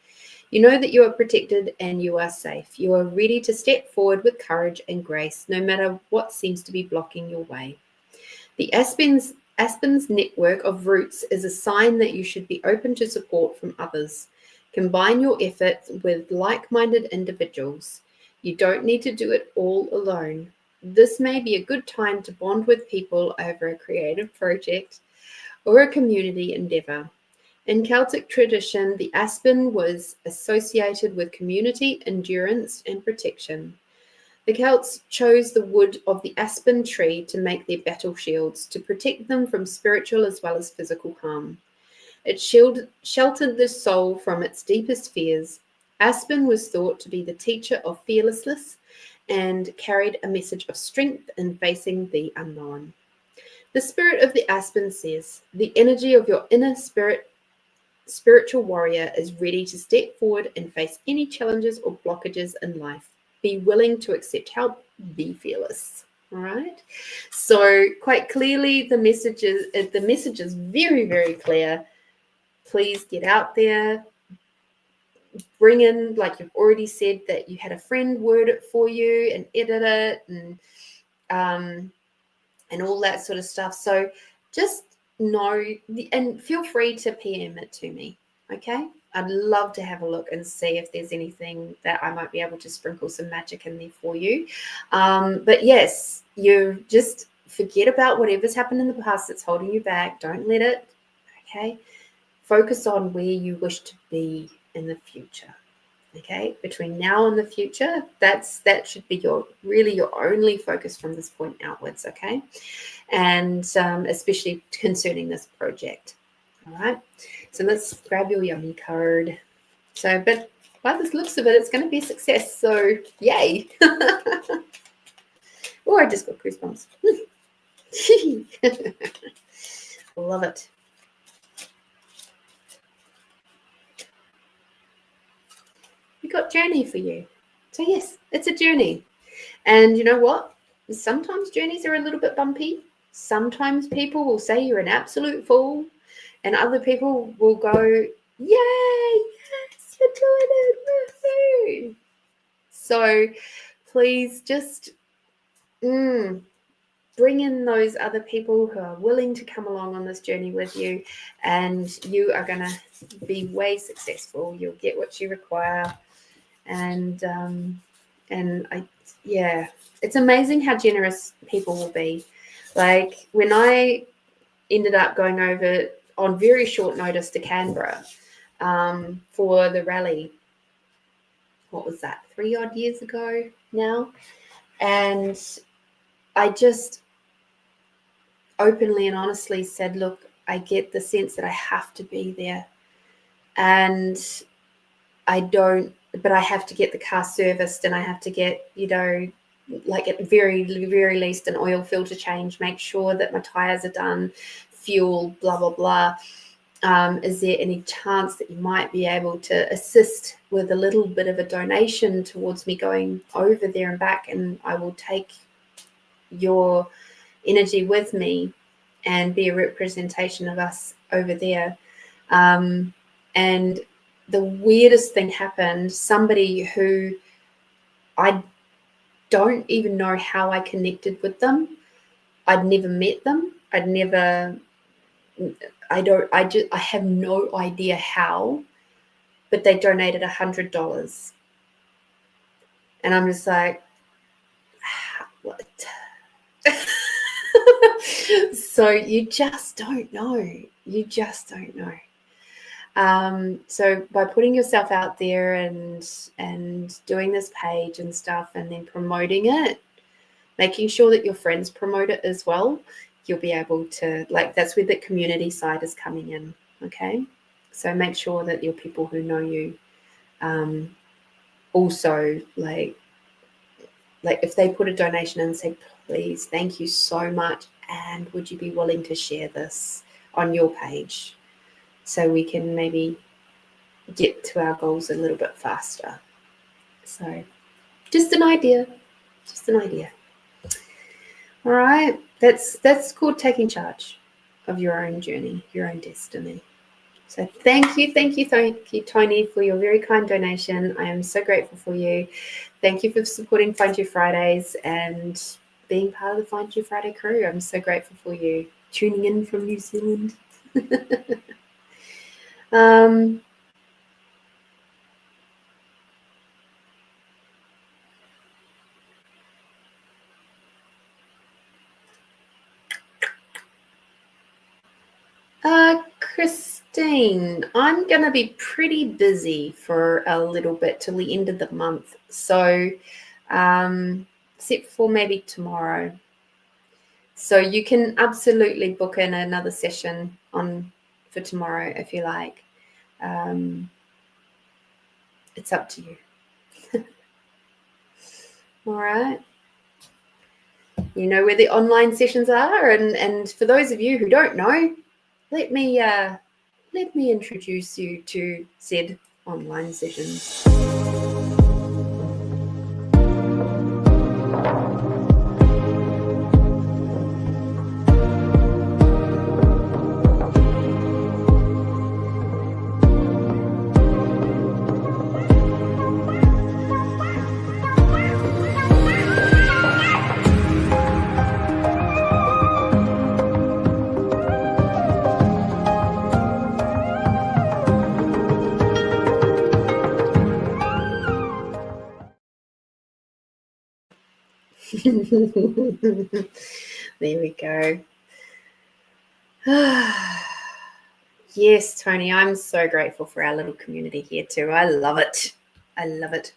You know that you are protected and you are safe. You are ready to step forward with courage and grace, no matter what seems to be blocking your way. The Aspen's network of roots is a sign that you should be open to support from others. Combine your efforts with like-minded individuals. You don't need to do it all alone. This may be a good time to bond with people over a creative project or a community endeavor. In Celtic tradition, the aspen was associated with community, endurance, and protection. The Celts chose the wood of the aspen tree to make their battle shields, to protect them from spiritual as well as physical harm. It sheltered the soul from its deepest fears. Aspen was thought to be the teacher of fearlessness and carried a message of strength in facing the unknown. The spirit of the aspen says, the energy of your inner spiritual warrior is ready to step forward and face any challenges or blockages in life. Be willing to accept help. Be fearless. All right. So quite clearly, the message is very, very clear. Please get out there. Bring in, like you've already said, that you had a friend word it for you and edit it and all that sort of stuff. So just know and feel free to PM it to me. Okay. I'd love to have a look and see if there's anything that I might be able to sprinkle some magic in there for you. But yes, you just forget about whatever's happened in the past that's holding you back. Don't let it. Okay. Focus on where you wish to be in the future. Okay, between now and the future, that should be your only focus from this point outwards. Okay, and especially concerning this project. All right, so let's grab your yummy card. So, but by the looks of it, it's going to be a success. So, yay! Oh, I just got goosebumps. Love it. We got journey for you. So yes, it's a journey. And you know what? Sometimes journeys are a little bit bumpy. Sometimes people will say you're an absolute fool. And other people will go, yay, yes, you're doing it, woohoo. So please just bring in those other people who are willing to come along on this journey with you. And you are going to be way successful. You'll get what you require. And it's amazing how generous people will be. Like when I ended up going over on very short notice to Canberra for the rally, what was that, 3 odd years ago now? And I just openly and honestly said, look, I get the sense that I have to be there. And but I have to get the car serviced and I have to get, like at very, very least an oil filter change, make sure that my tires are done, fuel, blah, blah, blah. Is there any chance that you might be able to assist with a little bit of a donation towards me going over there and back? And I will take your energy with me and be a representation of us over there. And the weirdest thing happened. Somebody who I don't even know how I connected with them. I'd never met them. I have no idea how, but they donated $100. And I'm just like, what? So you just don't know. You just don't know. So by putting yourself out there and doing this page and stuff and then promoting it, making sure that your friends promote it as well, you'll be able to, like, that's where the community side is coming in. Okay. So make sure that your people who know you, also like if they put a donation in and say, please, thank you so much. And would you be willing to share this on your page? So we can maybe get to our goals a little bit faster. So just an idea. Just an idea. All right. That's called taking charge of your own journey, your own destiny. So thank you, Tony, for your very kind donation. I am so grateful for you. Thank you for supporting Find You Fridays and being part of the Find You Friday crew. I'm so grateful for you tuning in from New Zealand. Christine, I'm going to be pretty busy for a little bit till the end of the month. So, except for maybe tomorrow. So you can absolutely book in another session for tomorrow if you like. It's up to you. All right. You know where the online sessions are, and for those of you who don't know, let me introduce you to said online sessions. There we go. Yes, Tony, I'm so grateful for our little community here too. I love it. I love it.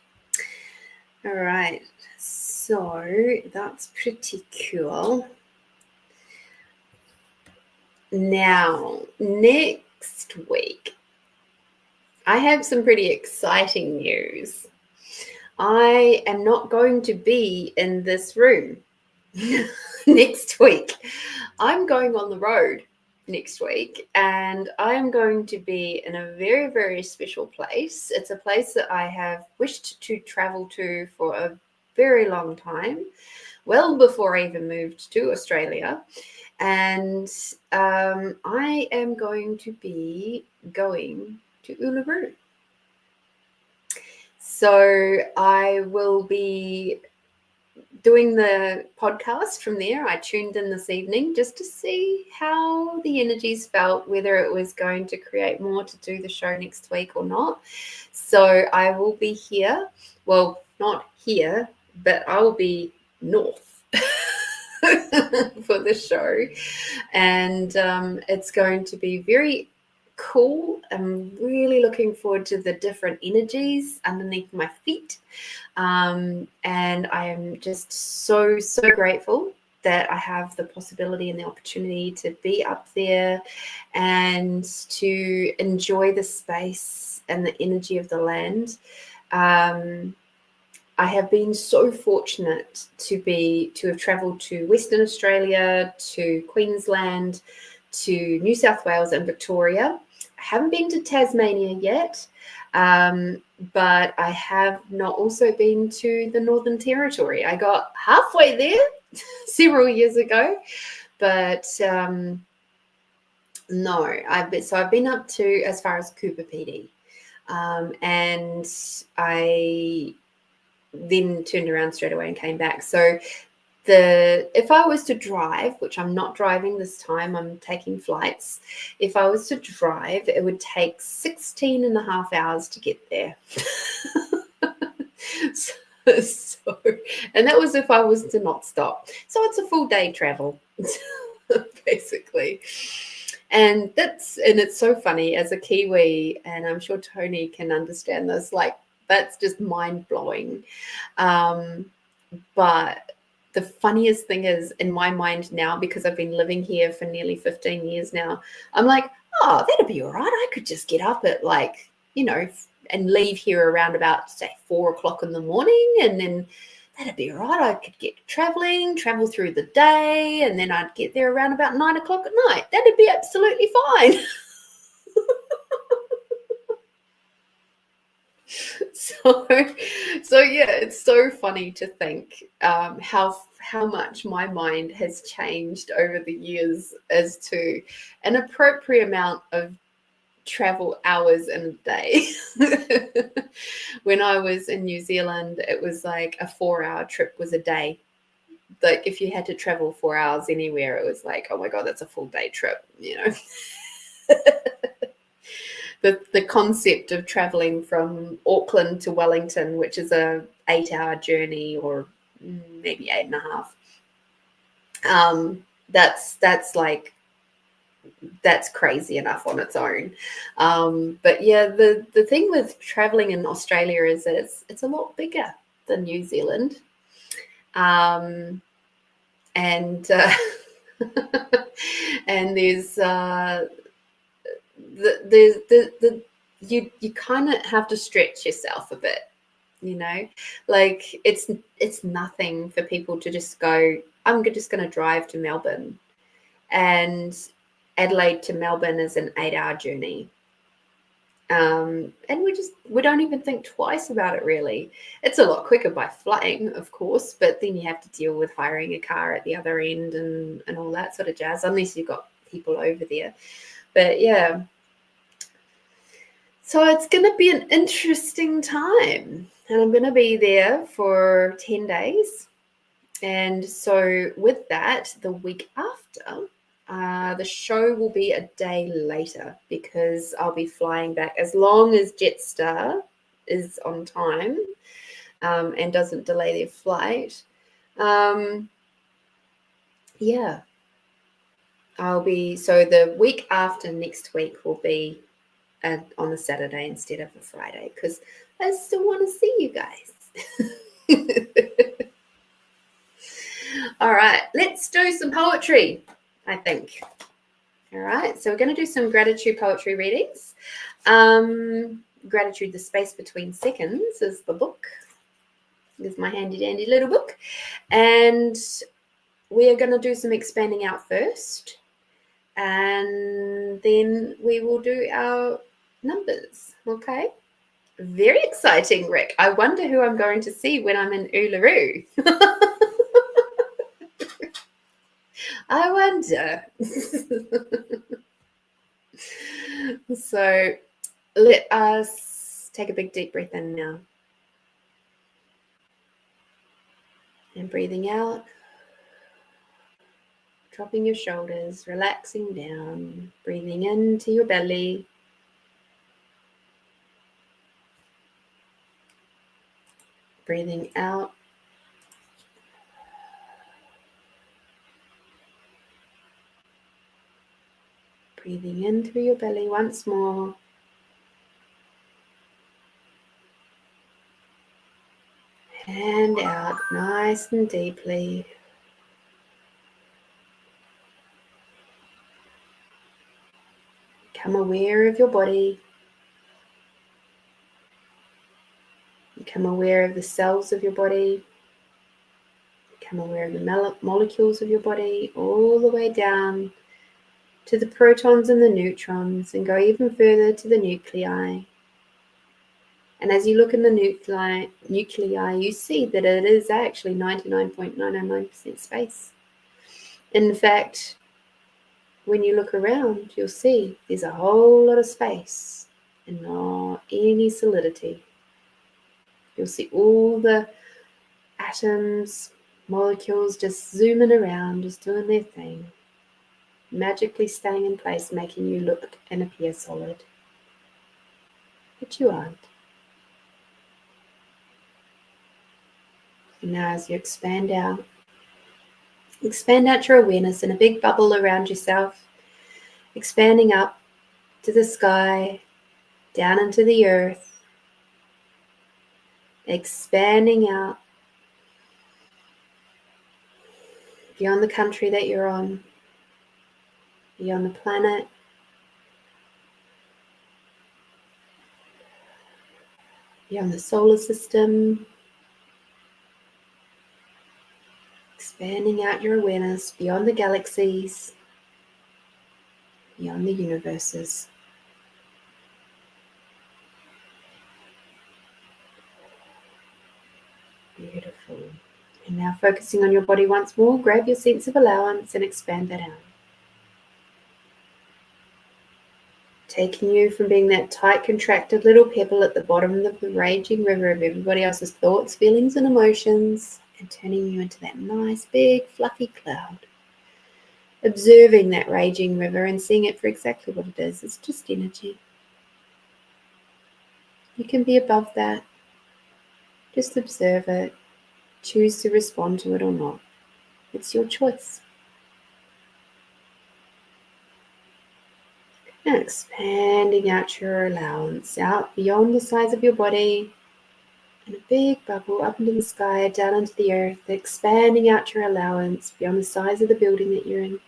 All right. So that's pretty cool. Now, next week, I have some pretty exciting news. I am not going to be in this room next week. I'm going on the road next week, and I'm going to be in a very, very special place. It's a place that I have wished to travel to for a very long time, well before I even moved to Australia. And I am going to be going to Uluru. So I will be doing the podcast from there. I tuned in this evening just to see how the energies felt, whether it was going to create more to do the show next week or not. So I will be here. Well, not here, but I will be north for the show. And it's going to be very cool. I'm really looking forward to the different energies underneath my feet. And I am just so grateful that I have the possibility and the opportunity to be up there and to enjoy the space and the energy of the land. I have been so fortunate to have travelled to Western Australia, to Queensland, to New South Wales and Victoria. I haven't been to Tasmania yet, but I have not also been to the Northern Territory. I got halfway there several years ago, but no. I've been up to as far as Cooper PD, and I then turned around straight away and came back. So if I was to drive, which I'm not driving this time, I'm taking flights. If I was to drive, it would take 16 and a half hours to get there. And that was if I was to not stop. So it's a full day travel, basically. And it's so funny as a Kiwi, and I'm sure Tony can understand this, like that's just mind-blowing. But the funniest thing is, in my mind now, because I've been living here for nearly 15 years now, I'm like, oh, that'd be all right. I could just get up at and leave here around about, say, 4 o'clock in the morning, and then that'd be all right. I could get travel through the day, and then I'd get there around about 9 o'clock at night. That'd be absolutely fine. So, so yeah, it's so funny to think how much my mind has changed over the years as to an appropriate amount of travel hours in a day. When I was in New Zealand, it was like a 4-hour trip was a day. Like if you had to travel 4 hours anywhere, it was like, oh my God, that's a full day trip, you know. The concept of traveling from Auckland to Wellington, which is a 8-hour journey, or maybe 8.5. That's crazy enough on its own. But yeah, the thing with traveling in Australia is that it's a lot bigger than New Zealand. And and you kind of have to stretch yourself a bit, you know. Like it's nothing for people to just go, I'm just going to drive to Melbourne, and Adelaide to Melbourne is an 8-hour journey. And we don't even think twice about it, really. It's a lot quicker by flying, of course, but then you have to deal with hiring a car at the other end and all that sort of jazz, unless you've got people over there. But yeah, so it's going to be an interesting time, and I'm going to be there for 10 days. And so with that, the week after, the show will be a day later because I'll be flying back as long as Jetstar is on time and doesn't delay their flight. Yeah, so the week after next week will be on a Saturday instead of a Friday because I still want to see you guys. All right, let's do some poetry, I think. All right, so we're going to do some gratitude poetry readings. Gratitude, the Space Between Seconds is the book. This is my handy dandy little book. And we are going to do some expanding out first. And then we will do our numbers, okay? Very exciting, Rick. I wonder who I'm going to see when I'm in Uluru. I wonder. So let us take a big deep breath in now. And breathing out. Dropping your shoulders, relaxing down, breathing into your belly. Breathing out. Breathing in through your belly once more. And out nice and deeply. Become aware of your body. Become aware of the cells of your body. Become aware of the molecules of your body, all the way down to the protons and the neutrons, and go even further to the nuclei. And as you look in the nuclei, you see that it is actually 99.999% space. In fact, when you look around, you'll see there's a whole lot of space and not any solidity. You'll see all the atoms, molecules just zooming around, just doing their thing, magically staying in place, making you look and appear solid. But you aren't. And now as you expand out your awareness in a big bubble around yourself, expanding up to the sky, down into the earth, expanding out beyond the country that you're on, beyond the planet, beyond the solar system, expanding out your awareness beyond the galaxies, beyond the universes. Now focusing on your body once more, grab your sense of allowance and expand that out. Taking you from being that tight, contracted little pebble at the bottom of the raging river of everybody else's thoughts, feelings, and emotions, and turning you into that nice, big, fluffy cloud. Observing that raging river and seeing it for exactly what it is. It's just energy. You can be above that. Just observe it. Choose to respond to it or not. It's your choice. And expanding out your allowance, out beyond the size of your body, and a big bubble up into the sky, down into the earth, expanding out your allowance beyond the size of the building that you're in,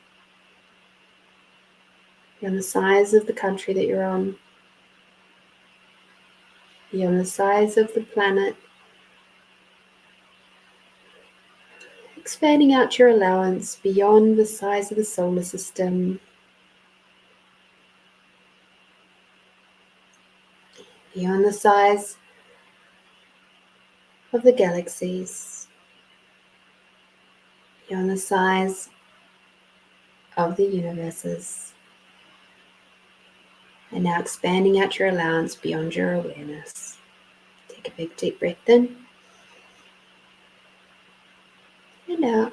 beyond the size of the country that you're on, beyond the size of the planet. Expanding out your allowance beyond the size of the solar system, beyond the size of the galaxies, beyond the size of the universes. And now expanding out your allowance beyond your awareness. Take a big deep breath in and out.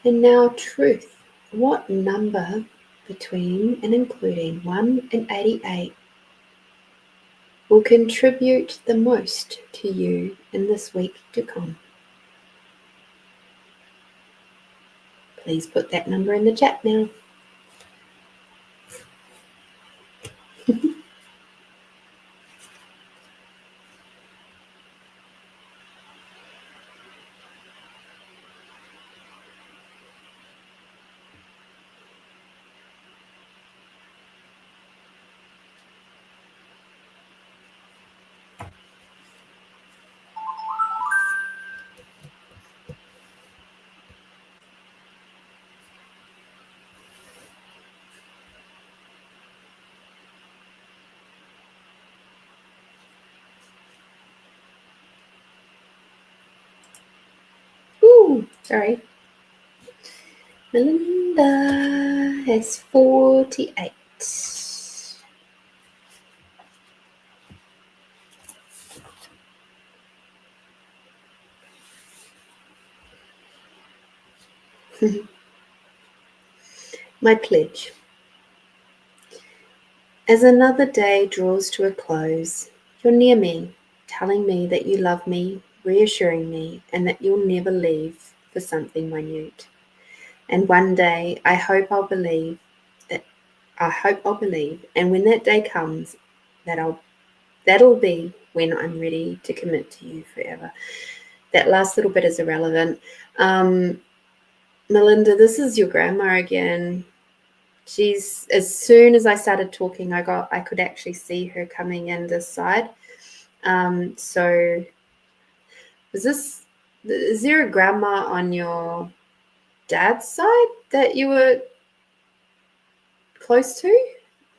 And now truth. What number between and including 1 and 88 will contribute the most to you in this week to come? Please put that number in the chat now. Ooh, sorry. Melinda has 48. My pledge. As another day draws to a close, you're near me, telling me that you love me, reassuring me, and that you'll never leave for something minute. And one day, I hope I'll believe, and when that day comes, that'll be when I'm ready to commit to you forever. That last little bit is irrelevant. Melinda, this is your grandma again. She's, as soon as I started talking, I could actually see her coming in this side. So is there a grandma on your dad's side that you were close to?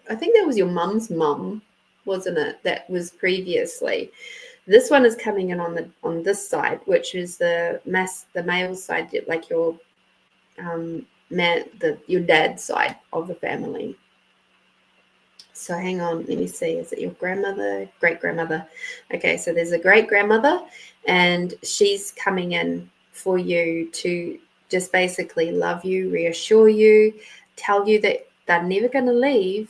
I think that was your mum's mum, wasn't it? That was previously. This one is coming in on this side, which is the male side, like your your dad's side of the family. So hang on, let me see. Is it your grandmother, great grandmother? Okay, so there's a great grandmother, and she's coming in for you to just basically love you, reassure you, tell you that they're never going to leave.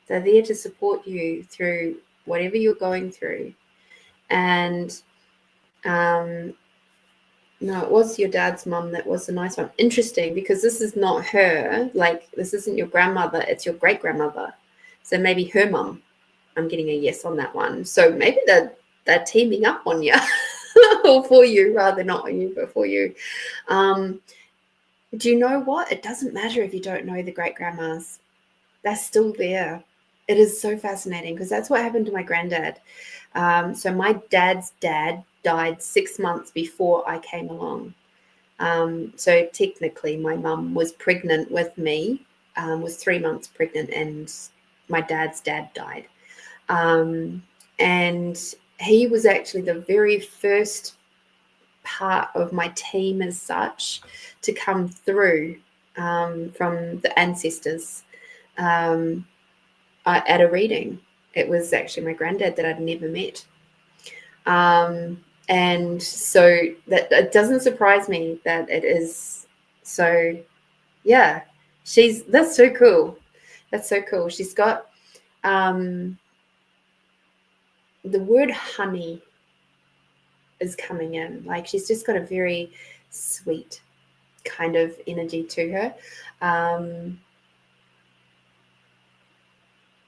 They're there to support you through whatever you're going through. And no, it was your dad's mum that was the nice one. Interesting, because this is not her. Like, this isn't your grandmother. It's your great-grandmother. So maybe her mum. I'm getting a yes on that one. So maybe they're teaming up on you or for you, rather not on you, but for you. Do you know what? It doesn't matter if you don't know the great-grandmas. They're still there. It is so fascinating because that's what happened to my granddad. So my dad's dad died 6 months before I came along. So technically my mum was pregnant with me, was 3 months pregnant, and my dad's dad died. And he was actually the very first part of my team as such to come through from the ancestors at a reading. It was actually my granddad that I'd never met. And so that it doesn't surprise me that it is. So yeah, that's so cool. That's so cool. She's got the word honey is coming in. Like, she's just got a very sweet kind of energy to her.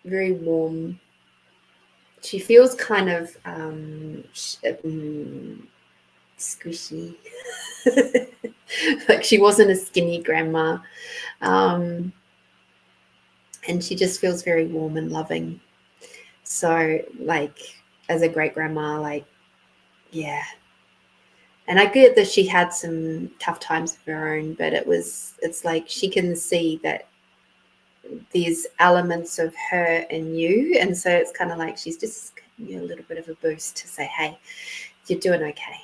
Very warm. She feels kind of squishy. Like, she wasn't a skinny grandma. And she just feels very warm and loving. So, like, as a great grandma, like, yeah. And I get that she had some tough times of her own, but it's like she can see that there's elements of her and you. And so it's kind of like she's just giving you a little bit of a boost to say, hey, you're doing okay.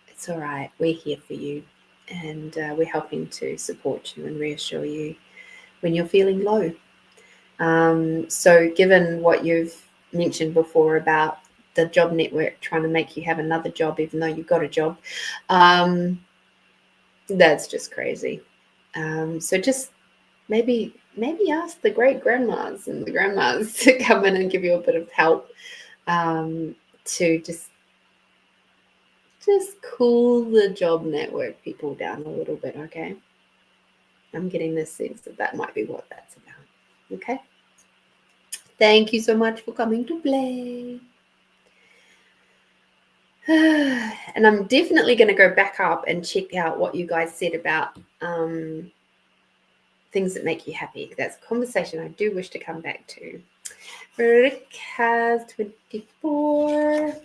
It's all right. We're here for you. And we're helping to support you and reassure you when you're feeling low. So given what you've mentioned before about the job network trying to make you have another job even though you've got a job, that's just crazy. So just maybe ask the great grandmas and the grandmas to come in and give you a bit of help to just cool the job network people down a little bit, okay? I'm getting this sense that might be what that's about, okay? Thank you so much for coming to play. And I'm definitely going to go back up and check out what you guys said about things that make you happy. That's a conversation I do wish to come back to. Rick has 24.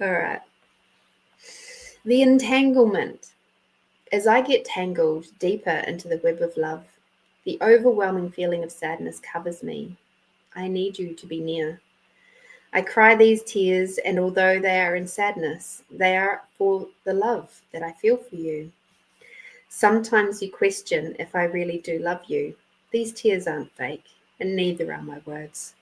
All right. The entanglement. As I get tangled deeper into the web of love, the overwhelming feeling of sadness covers me. I need you to be near. I cry these tears, and although they are in sadness, they are for the love that I feel for you. Sometimes you question if I really do love you. These tears aren't fake, and neither are my words.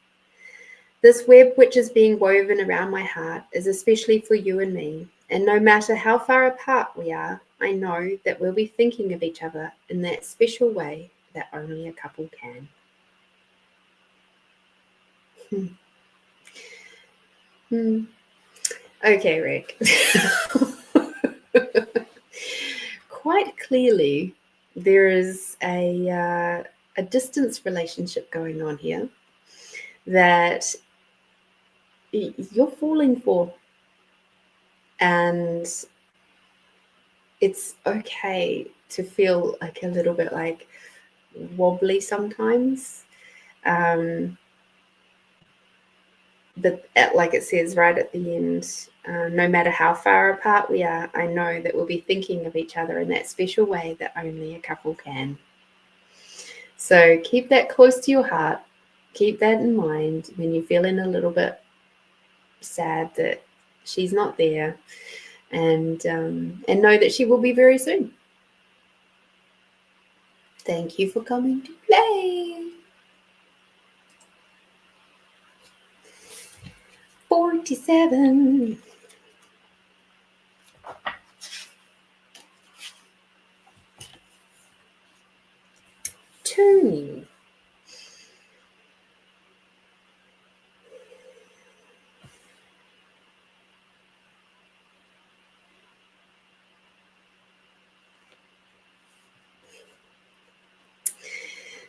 This web which is being woven around my heart is especially for you and me, and no matter how far apart we are, I know that we'll be thinking of each other in that special way that only a couple can. Okay, Rick. Quite clearly, there is a distance relationship going on here that you're falling for, and it's okay to feel like a little bit like wobbly sometimes. But like it says right at the end, no matter how far apart we are, I know that we'll be thinking of each other in that special way that only a couple can. So keep that close to your heart. Keep that in mind when you're feeling a little bit sad that she's not there, and know that she will be very soon. Thank you for coming to play. 47. Tony.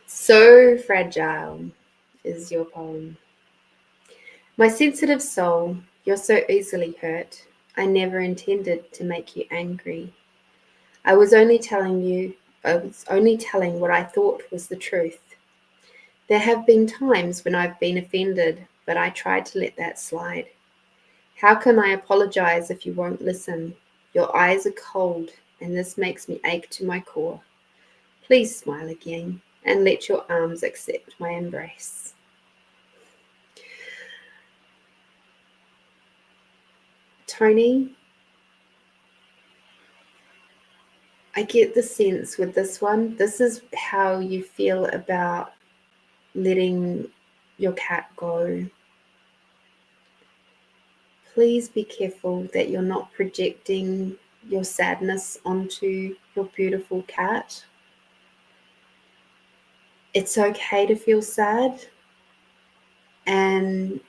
So fragile is your poem. My sensitive soul, you're so easily hurt. I never intended to make you angry. I was only telling what I thought was the truth. There have been times when I've been offended, but I tried to let that slide. How can I apologize if you won't listen? Your eyes are cold, and this makes me ache to my core. Please smile again and let your arms accept my embrace. Tony, I get the sense with this one, this is how you feel about letting your cat go. Please be careful that you're not projecting your sadness onto your beautiful cat. It's okay to feel sad and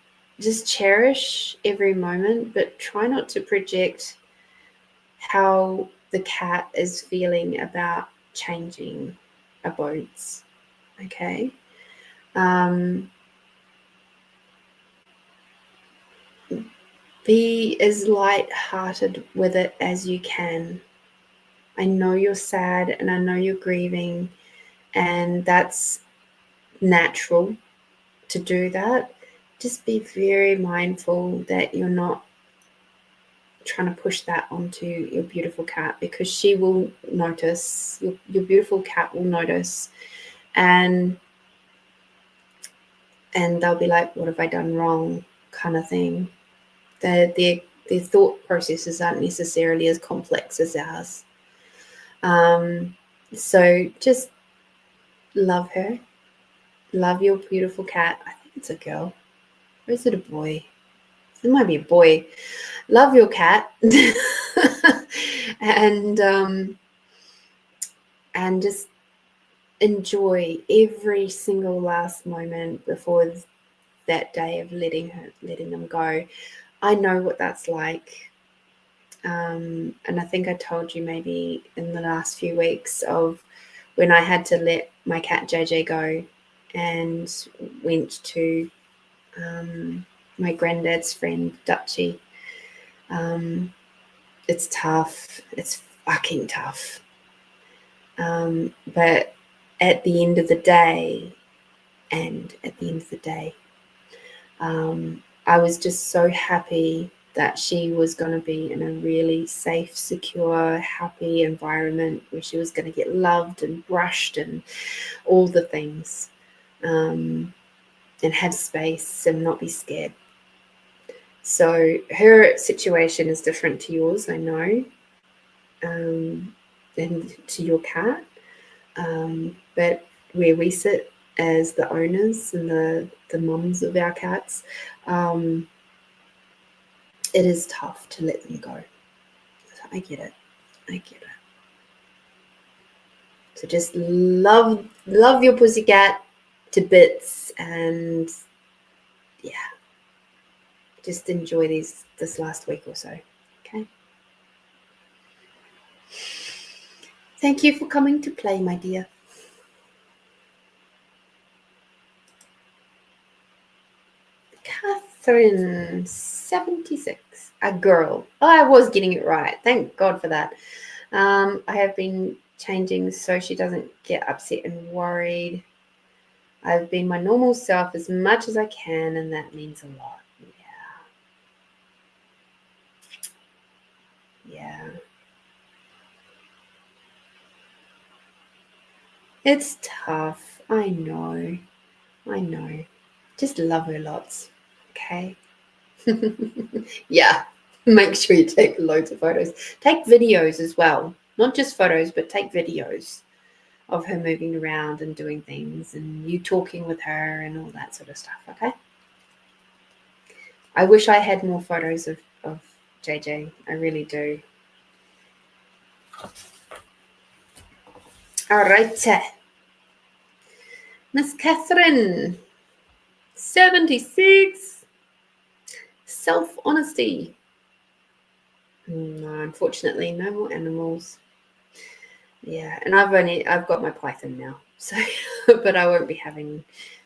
just cherish every moment, but try not to project how the cat is feeling about changing abodes. Okay. Be as light-hearted with it as you can. I know you're sad and I know you're grieving, and that's natural to do that. Just be very mindful that you're not trying to push that onto your beautiful cat, because she will notice, your beautiful cat will notice, and they'll be like, what have I done wrong, kind of thing. Their thought processes aren't necessarily as complex as ours. So just love her. Love your beautiful cat. I think it's a girl. Or is it a boy? It might be a boy. Love your cat. and just enjoy every single last moment before that day of letting them go. I know what that's like. And I think I told you maybe in the last few weeks of when I had to let my cat JJ go and went to my granddad's friend Dutchie. It's tough. It's fucking tough. But at the end of the day, I was just so happy that she was going to be in a really safe, secure, happy environment where she was going to get loved and brushed and all the things, and have space and not be scared. So her situation is different to yours, I know, and to your cat. But where we sit as the owners and the mums of our cats, it is tough to let them go. So I get it. So just love your pussycat to bits, and yeah, just enjoy this last week or so. Okay. Thank you for coming to play, my dear. Catherine, 76, a girl. Oh, I was getting it right. Thank God for that. I have been changing so she doesn't get upset and worried. I've been my normal self as much as I can, and that means a lot. Yeah. It's tough. I know. Just love her lots. Okay. Yeah. Make sure you take loads of photos. Take videos as well. Not just photos, but take videos of her moving around and doing things and you talking with her and all that sort of stuff. Okay. I wish I had more photos of JJ. I really do. All right. Miss Catherine, 76. Self-honesty. No, unfortunately, no more animals. Yeah, and I've got my python now, so but I won't be having,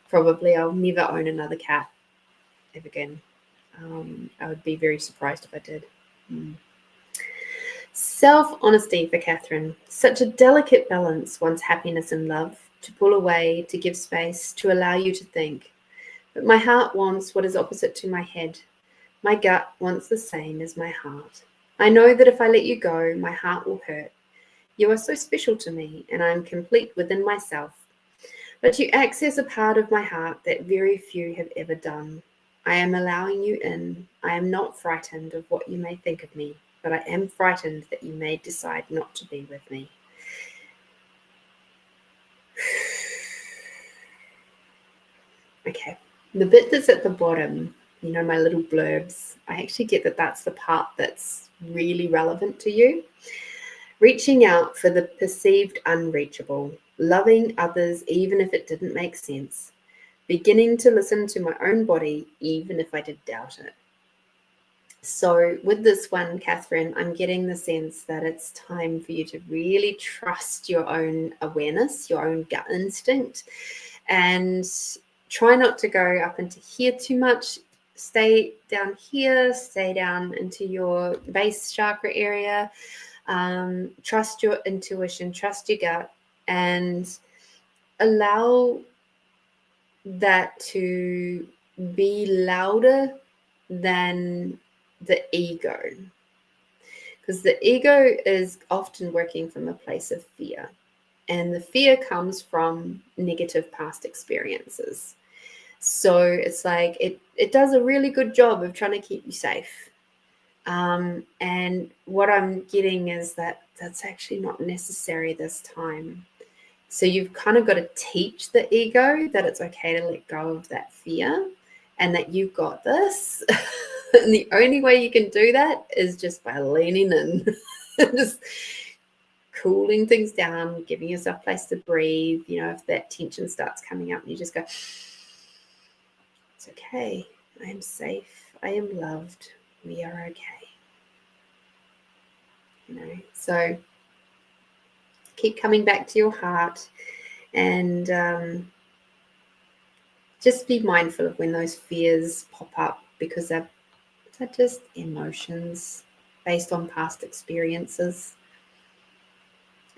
probably I'll never own another cat ever again. I would be very surprised if I did. Self-honesty for Catherine. Such a delicate balance, one's happiness and love, to pull away, to give space, to allow you to think. But my heart wants what is opposite to my head. My gut wants the same as my heart. I know that if I let you go, my heart will hurt. You are so special to me, and I am complete within myself. But you access a part of my heart that very few have ever done. I am allowing you in. I am not frightened of what you may think of me, but I am frightened that you may decide not to be with me. Okay, the bit that's at the bottom, you know, my little blurbs, I actually get that that's the part that's really relevant to you. Reaching out for the perceived unreachable, loving others even if it didn't make sense, beginning to listen to my own body even if I did doubt it. So with this one, Catherine, I'm getting the sense that it's time for you to really trust your own awareness, your own gut instinct, and try not to go up into here too much. Stay down here, stay down into your base chakra area. Trust your intuition, trust your gut, and allow that to be louder than the ego. Because the ego is often working from a place of fear. And the fear comes from negative past experiences. So it's like it does a really good job of trying to keep you safe. And what I'm getting is that that's actually not necessary this time. So you've kind of got to teach the ego that it's okay to let go of that fear and that you've got this. And the only way you can do that is just by leaning in, just cooling things down, giving yourself place to breathe. You know, if that tension starts coming up, you just go, it's okay. I am safe. I am loved. We are okay. You know, so keep coming back to your heart and just be mindful of when those fears pop up, because they're just emotions based on past experiences.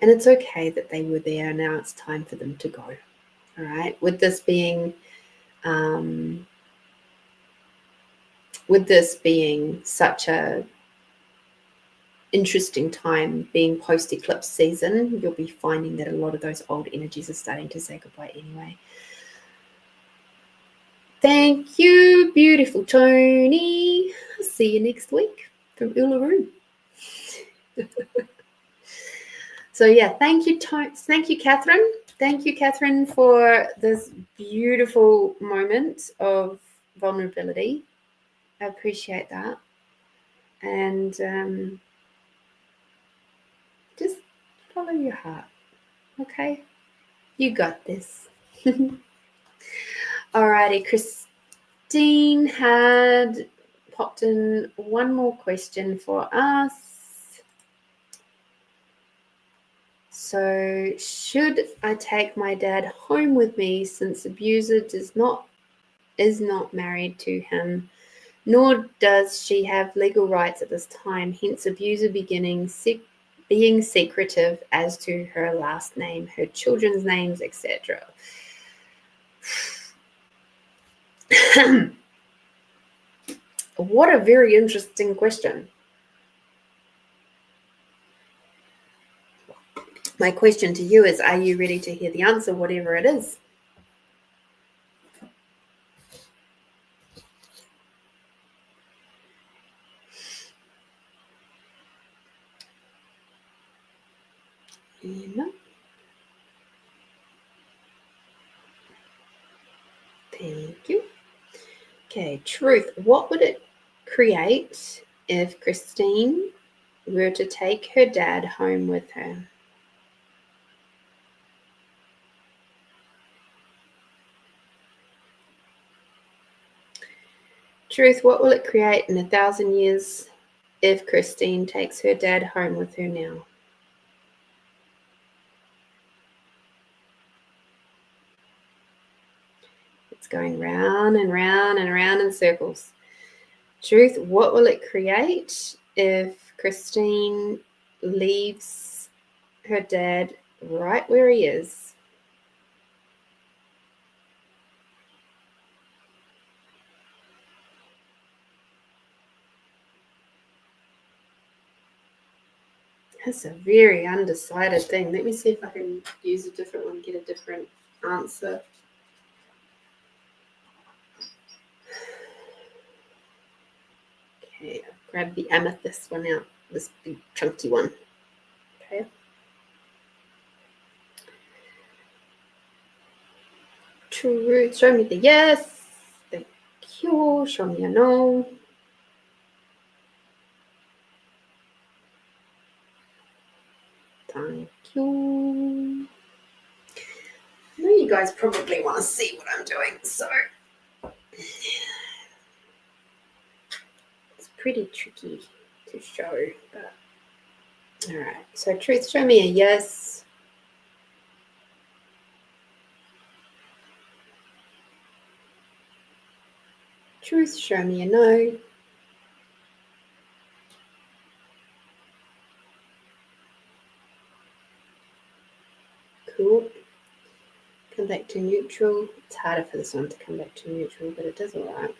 And it's okay that they were there. Now it's time for them to go. All right. With this being such a interesting time, being post-eclipse season, you'll be finding that a lot of those old energies are starting to say goodbye anyway. Thank you, beautiful Tony. I'll see you next week from Uluru. So yeah, thank you, Catherine. Thank you, Catherine, for this beautiful moment of vulnerability. I appreciate that. And just follow your heart, okay? You got this. Alrighty, Christine had popped in one more question for us. So, should I take my dad home with me since abuser is not married to him, nor does she have legal rights at this time, hence abuser being secretive as to her last name, her children's names, etc. What a very interesting question. My question to you is, are you ready to hear the answer, whatever it is? Emma? Thank you. Okay, truth. What would it create if Christine were to take her dad home with her? Truth. What will it create in 1,000 years if Christine takes her dad home with her now? It's going round and round and round in circles. Truth. What will it create if Christine leaves her dad right where he is? That's a very undecided thing. Let me see if I can use a different one, get a different answer. Okay, I'll grab the amethyst one out, this big chunky one. Okay. Truth, show me the yes. Thank you. Show me a no. Thank you. I know you guys probably want to see what I'm doing, so it's pretty tricky to show, but all right. So truth, show me a yes. Truth, show me a no. Cool. Come back to neutral. It's harder for this one to come back to neutral, but it does all right.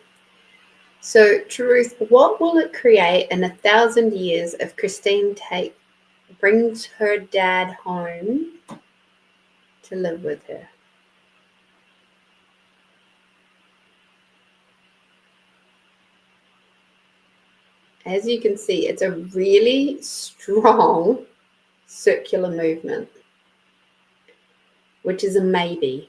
So truth, what will it create in 1,000 years if Christine brings her dad home to live with her? As you can see, it's a really strong circular movement, which is a maybe.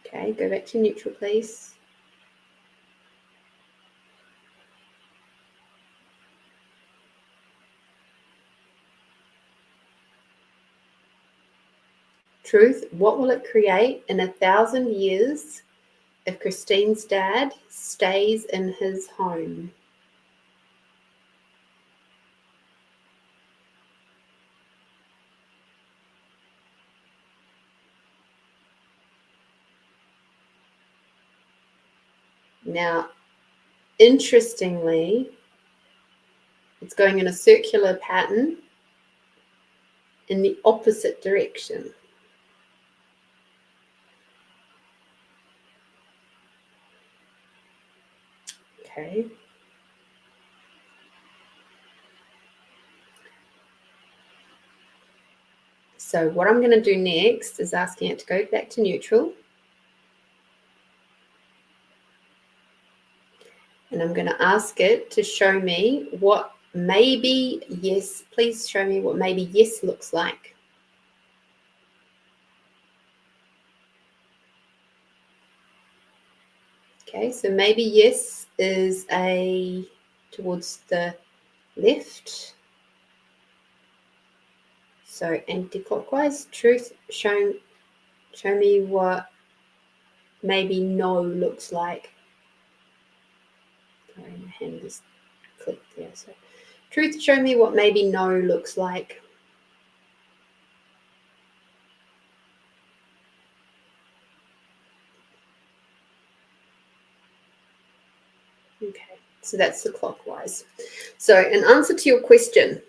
Okay, go back to neutral, please. Truth, what will it create in 1,000 years if Christine's dad stays in his home? Now, interestingly, it's going in a circular pattern in the opposite direction. Okay. So what I'm going to do next is asking it to go back to neutral. And I'm going to ask it to show me what maybe yes, please show me what maybe yes looks like. Okay, so maybe yes is towards the left. So anti-clockwise. Truth, show me what maybe no looks like. Sorry, my hand just clicked there. So truth, show me what maybe no looks like. Okay, so that's the clockwise. So in answer to your question,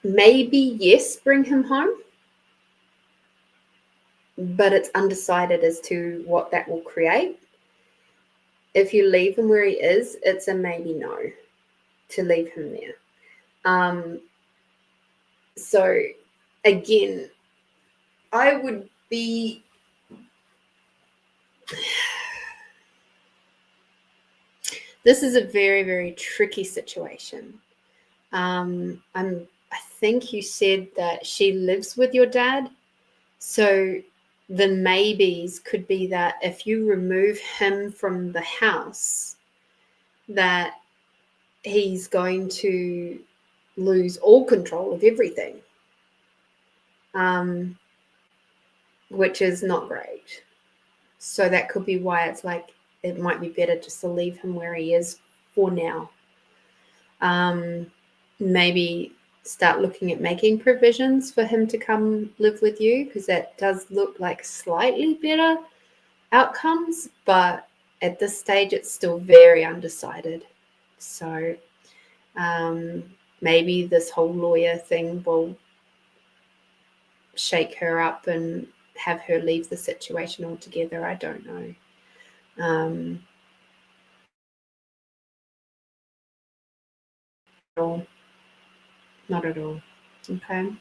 maybe yes, bring him home, but it's undecided as to what that will create. If you leave him where he is, it's a maybe no to leave him there. So again, I would be this is a very, very tricky situation. I think you said that she lives with your dad. So the maybes could be that if you remove him from the house, that he's going to lose all control of everything, which is not great. So that could be why it's like it might be better just to leave him where he is for now. Maybe start looking at making provisions for him to come live with you, because that does look like slightly better outcomes, but at this stage it's still very undecided. So maybe this whole lawyer thing will shake her up and have her leave the situation altogether. I don't know. all. Not at all. Okay.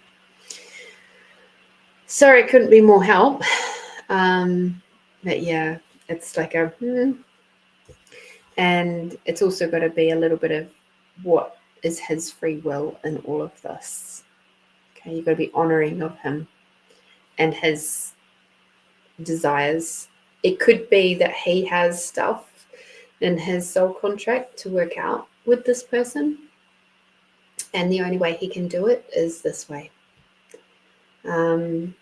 Sorry, couldn't be more help. But yeah, it's like a and it's also got to be a little bit of what is his free will in all of this. Okay, you've got to be honoring of him and his desires. It could be that he has stuff in his soul contract to work out with this person, and the only way he can do it is this way. And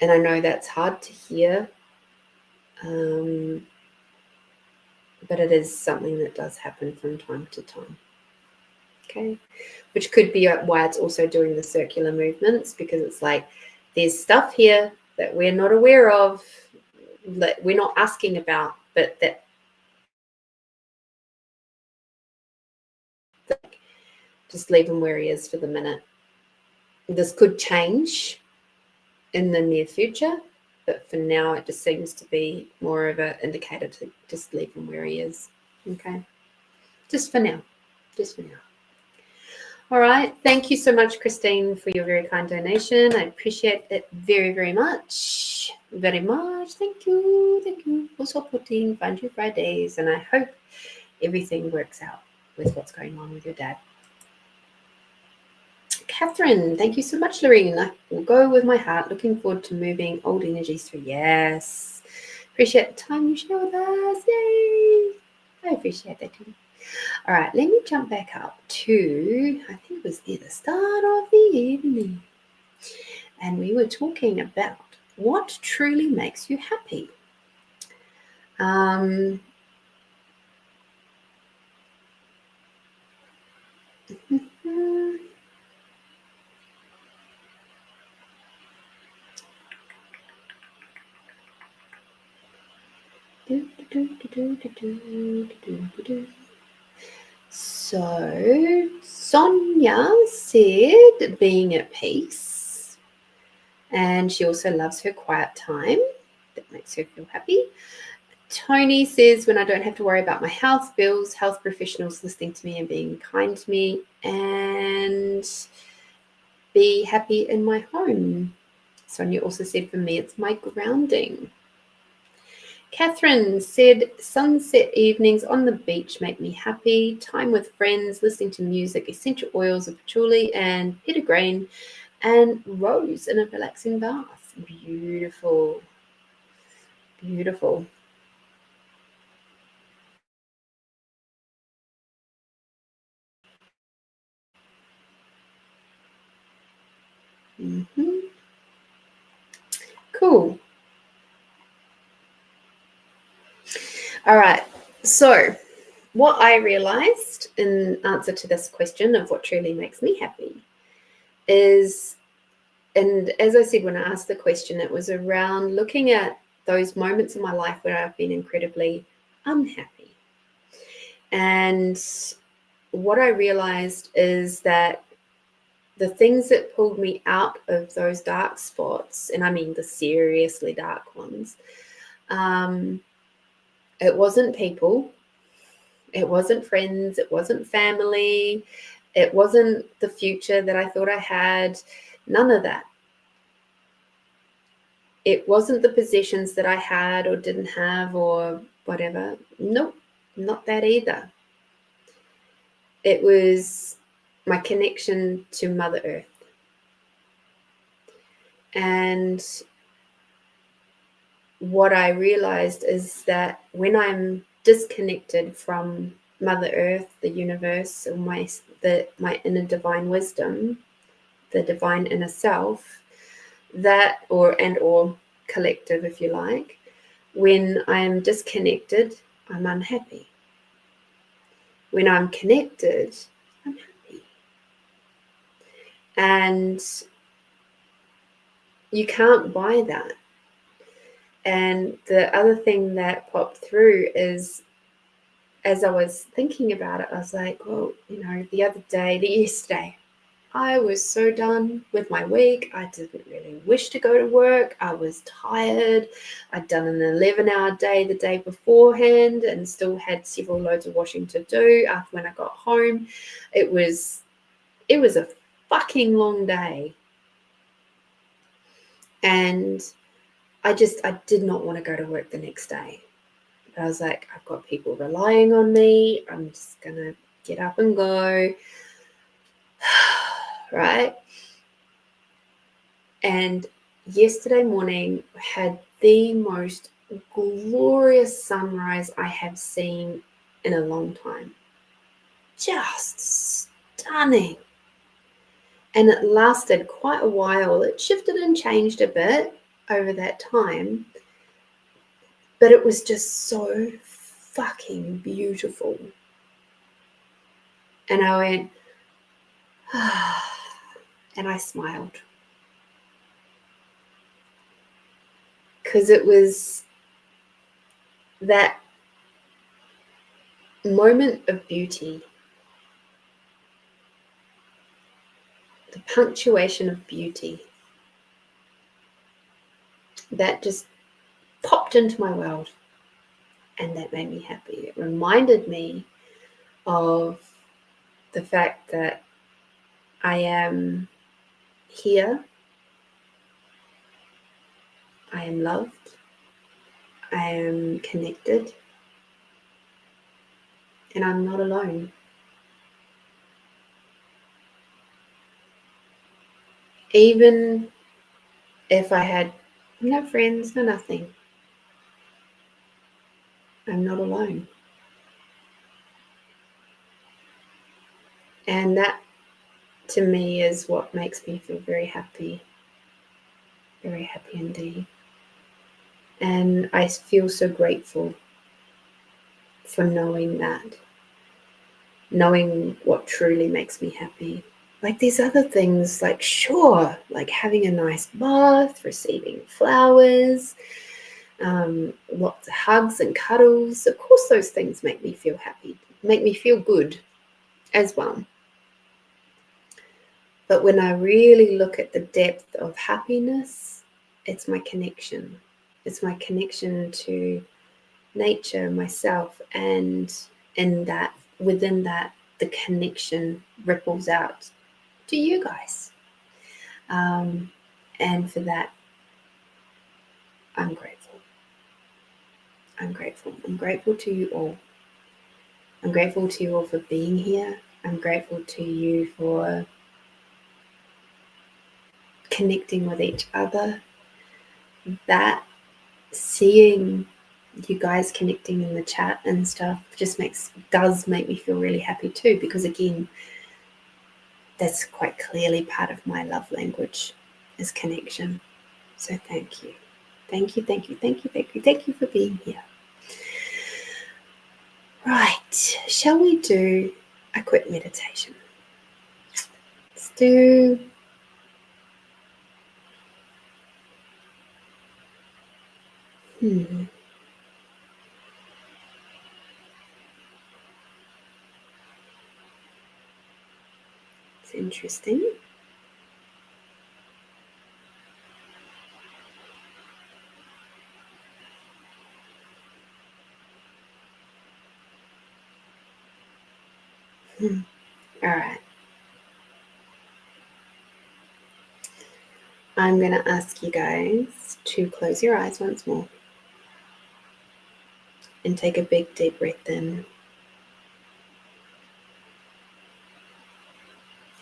I know that's hard to hear, but it is something that does happen from time to time. Okay, which could be why it's also doing the circular movements, because it's like there's stuff here that we're not aware of, that we're not asking about, but that just leave him where he is for the minute. This could change in the near future, but for now it just seems to be more of an indicator to just leave him where he is. Okay, just for now. All right, thank you so much, Christine, for your very kind donation. I appreciate it very, very much. Thank you for supporting Find You Fridays, and I hope everything works out with what's going on with your dad. Catherine, thank you so much, Lorene. I will go with my heart. Looking forward to moving old energies through. Yes. Appreciate the time you share with us. Yay. I appreciate that too. All right, let me jump back up to, I think it was near the start of the evening. And we were talking about what truly makes you happy. So Sonia said being at peace, and she also loves her quiet time. That makes her feel happy. Tony says when I don't have to worry about my health bills, health professionals listening to me and being kind to me, and be happy in my home. Sonia also said for me it's my grounding. Catherine said sunset evenings on the beach make me happy. Time with friends, listening to music, essential oils of patchouli and petitgrain, and rose in a relaxing bath. Beautiful. Beautiful. Cool. All right. So what I realized in answer to this question of what truly makes me happy is, and as I said, when I asked the question, it was around looking at those moments in my life where I've been incredibly unhappy. And what I realized is that the things that pulled me out of those dark spots, and I mean the seriously dark ones, it wasn't people, it wasn't friends, it wasn't family, it wasn't the future that I thought I had, none of that. It wasn't the possessions that I had or didn't have or whatever. Nope, not that either. It was my connection to Mother Earth. And what I realized is that when I'm disconnected from Mother Earth, the universe, or my inner divine wisdom, the divine inner self, that or collective, if you like, when I'm disconnected, I'm unhappy. When I'm connected, I'm happy. And you can't buy that. And the other thing that popped through is, as I was thinking about it, I was like, well, yesterday, I was so done with my week. I didn't really wish to go to work. I was tired. I'd done an 11-hour day the day beforehand and still had several loads of washing to do after when I got home. It was a fucking long day. And I did not want to go to work the next day. But I was like, I've got people relying on me. I'm just going to get up and go. Right? And yesterday morning had the most glorious sunrise I have seen in a long time. Just stunning. And it lasted quite a while. It shifted and changed a bit over that time. But it was just so fucking beautiful. And I went, and I smiled. Because it was that moment of beauty, the punctuation of beauty that just popped into my world, and that made me happy. It reminded me of the fact that I am here, I am loved, I am connected, and I'm not alone. Even if I had no friends, no nothing, I'm not alone. And that, to me, is what makes me feel very happy indeed. And I feel so grateful for knowing that, knowing what truly makes me happy. Like these other things, like sure, like having a nice bath, receiving flowers, lots of hugs and cuddles. Of course, those things make me feel happy, make me feel good as well. But when I really look at the depth of happiness, it's my connection. It's my connection to nature, myself, and within that, the connection ripples out to you guys. And for that, I'm grateful. I'm grateful. I'm grateful to you all. I'm grateful to you all for being here. I'm grateful to you for connecting with each other. That seeing you guys connecting in the chat and stuff does make me feel really happy too, because again, that's quite clearly part of my love language is connection. So thank you. Thank you, thank you, thank you, thank you, thank you for being here. Right, shall we do a quick meditation? Let's do It's interesting. All right. I'm going to ask you guys to close your eyes once more and take a big deep breath in.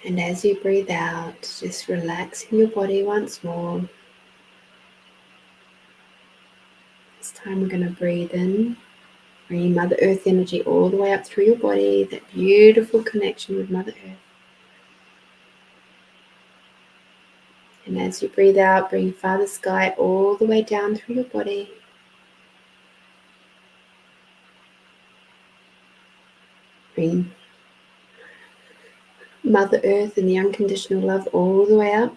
And as you breathe out, just relaxing your body once more. This time we're going to breathe in, bringing Mother Earth energy all the way up through your body, that beautiful connection with Mother Earth. And as you breathe out, bring Father Sky all the way down through your body. Bring Mother Earth and the unconditional love all the way up.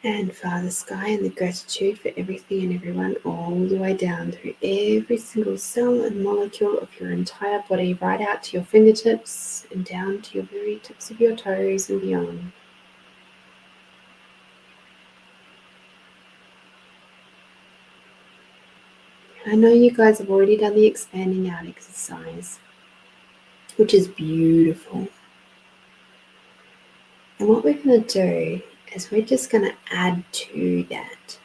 And Father Sky, and the gratitude for everything and everyone, all the way down through every single cell and molecule of your entire body, right out to your fingertips and down to your very tips of your toes and beyond. I know you guys have already done the expanding out exercise, which is beautiful. And what we're going to do is we're just going to add to that.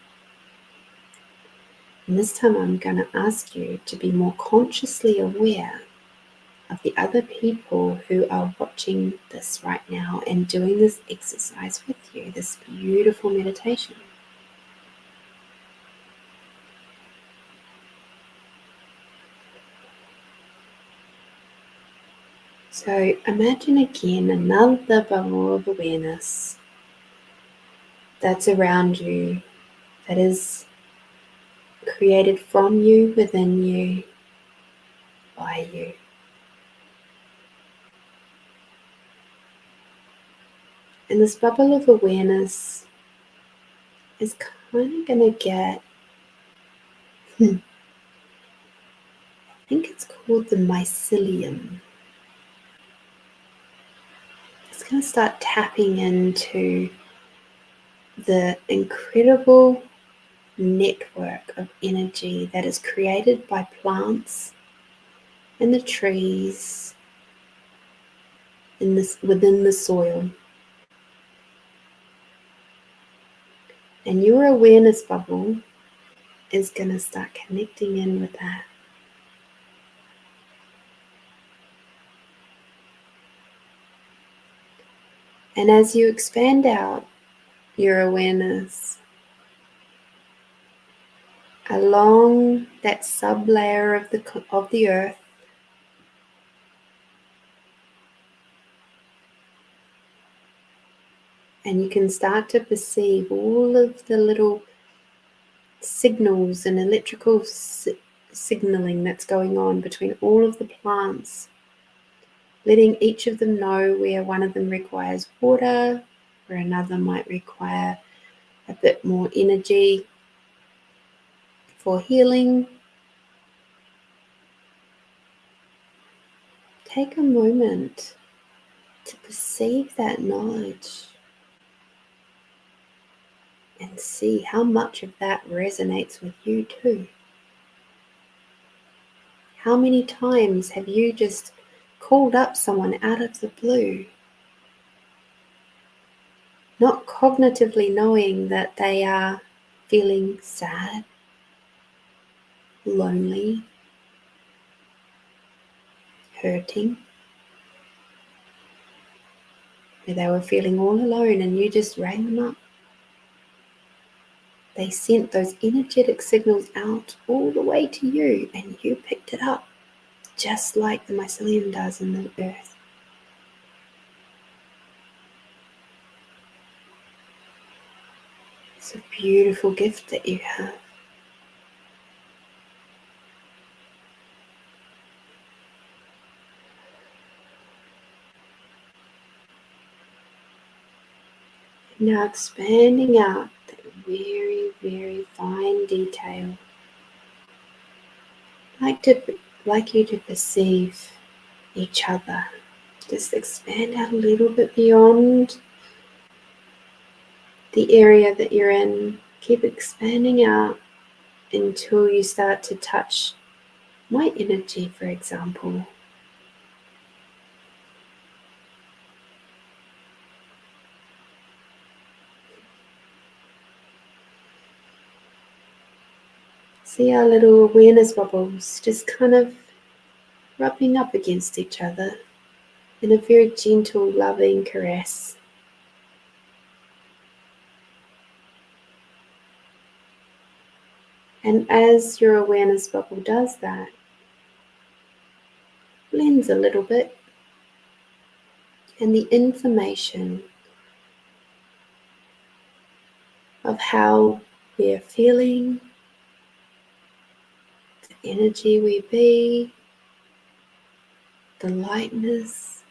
And this time I'm going to ask you to be more consciously aware of the other people who are watching this right now and doing this exercise with you, this beautiful meditation. So imagine again another bubble of awareness that's around you, that is created from you, within you, by you. And this bubble of awareness is kind of going to get, I think it's called the mycelium. It's going to start tapping into the incredible network of energy that is created by plants and the trees within the soil. And your awareness bubble is going to start connecting in with that. And as you expand out your awareness along that sub-layer of the earth, and you can start to perceive all of the little signals and electrical signaling that's going on between all of the plants, letting each of them know where one of them requires water, where another might require a bit more energy for healing. Take a moment to perceive that knowledge and see how much of that resonates with you too. How many times have you just called up someone out of the blue, not cognitively knowing that they are feeling sad, lonely, hurting, where they were feeling all alone, and you just rang them up. They sent those energetic signals out all the way to you, and you picked it up, just like the mycelium does in the earth. It's a beautiful gift that you have. Now expanding out that very, very fine detail. Like you to perceive each other. Just expand out a little bit beyond the area that you're in. Keep expanding out until you start to touch my energy, for example. See our little awareness bubbles just kind of rubbing up against each other in a very gentle, loving caress. And as your awareness bubble does that, blends a little bit, and the information of how we're feeling, the energy we be, the lightness,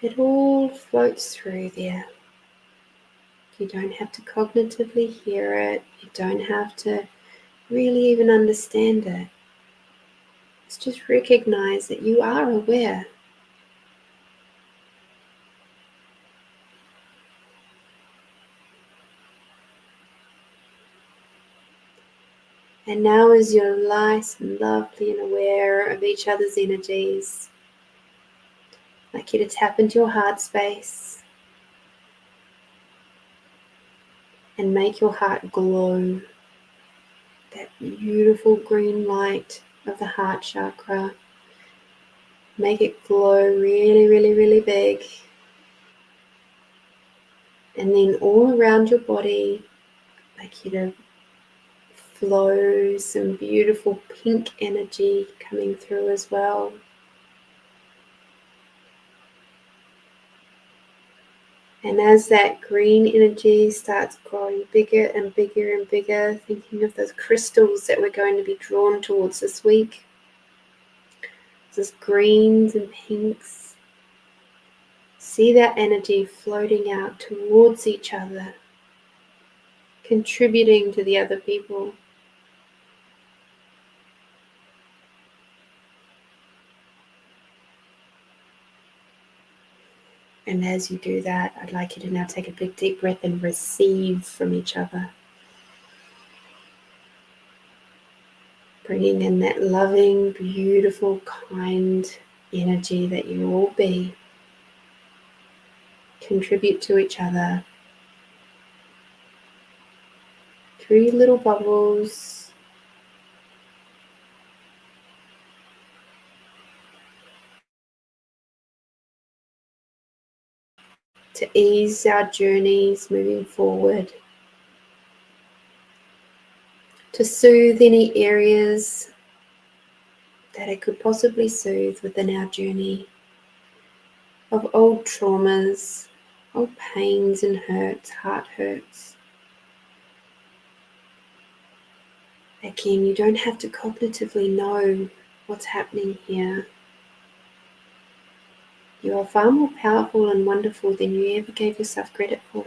It all floats through there. You don't have to cognitively hear it. You don't have to really even understand it. It's just recognize that you are aware. And now as you're light and lovely and aware of each other's energies, I'd like you to tap into your heart space and make your heart glow. That beautiful green light of the heart chakra. Make it glow really, really, really big. And then all around your body, I'd like you to flow some beautiful pink energy coming through as well. And as that green energy starts growing bigger and bigger and bigger, thinking of those crystals that we're going to be drawn towards this week, those greens and pinks, see that energy floating out towards each other, contributing to the other people. And as you do that, I'd like you to now take a big deep breath and receive from each other. Bringing in that loving, beautiful, kind energy that you all be. Contribute to each other through little bubbles. To ease our journeys moving forward. To soothe any areas that it could possibly soothe within our journey of old traumas, old pains and hurts, heart hurts. Again, you don't have to cognitively know what's happening here. You are far more powerful and wonderful than you ever gave yourself credit for.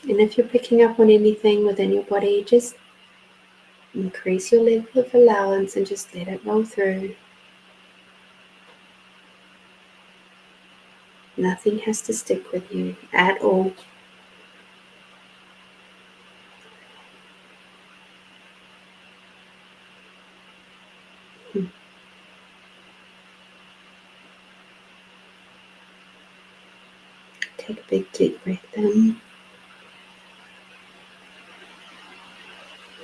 And if you're picking up on anything within your body, just increase your level of allowance and just let it roll through. Nothing has to stick with you at all. Take a big deep breath in.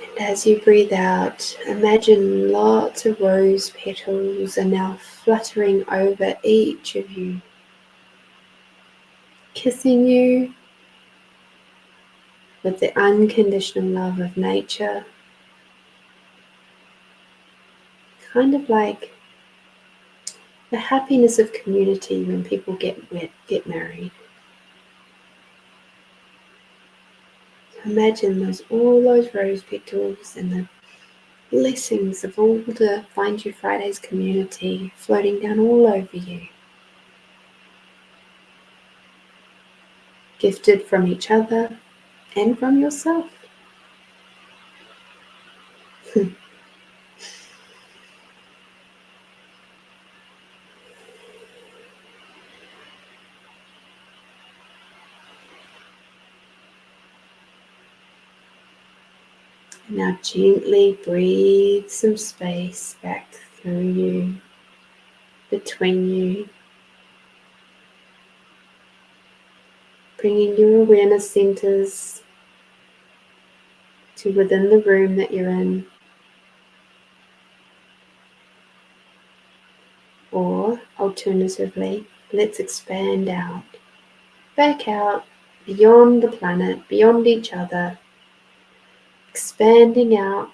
And as you breathe out, imagine lots of rose petals are now fluttering over each of you, kissing you with the unconditional love of nature. Kind of like the happiness of community when people get married. Imagine all those rose petals and the blessings of all the Find You Fridays community floating down all over you. Gifted from each other and from yourself. Now gently breathe some space back through you, between you, bringing your awareness centers to within the room that you're in, or alternatively, let's expand out, back out, beyond the planet, beyond each other, expanding out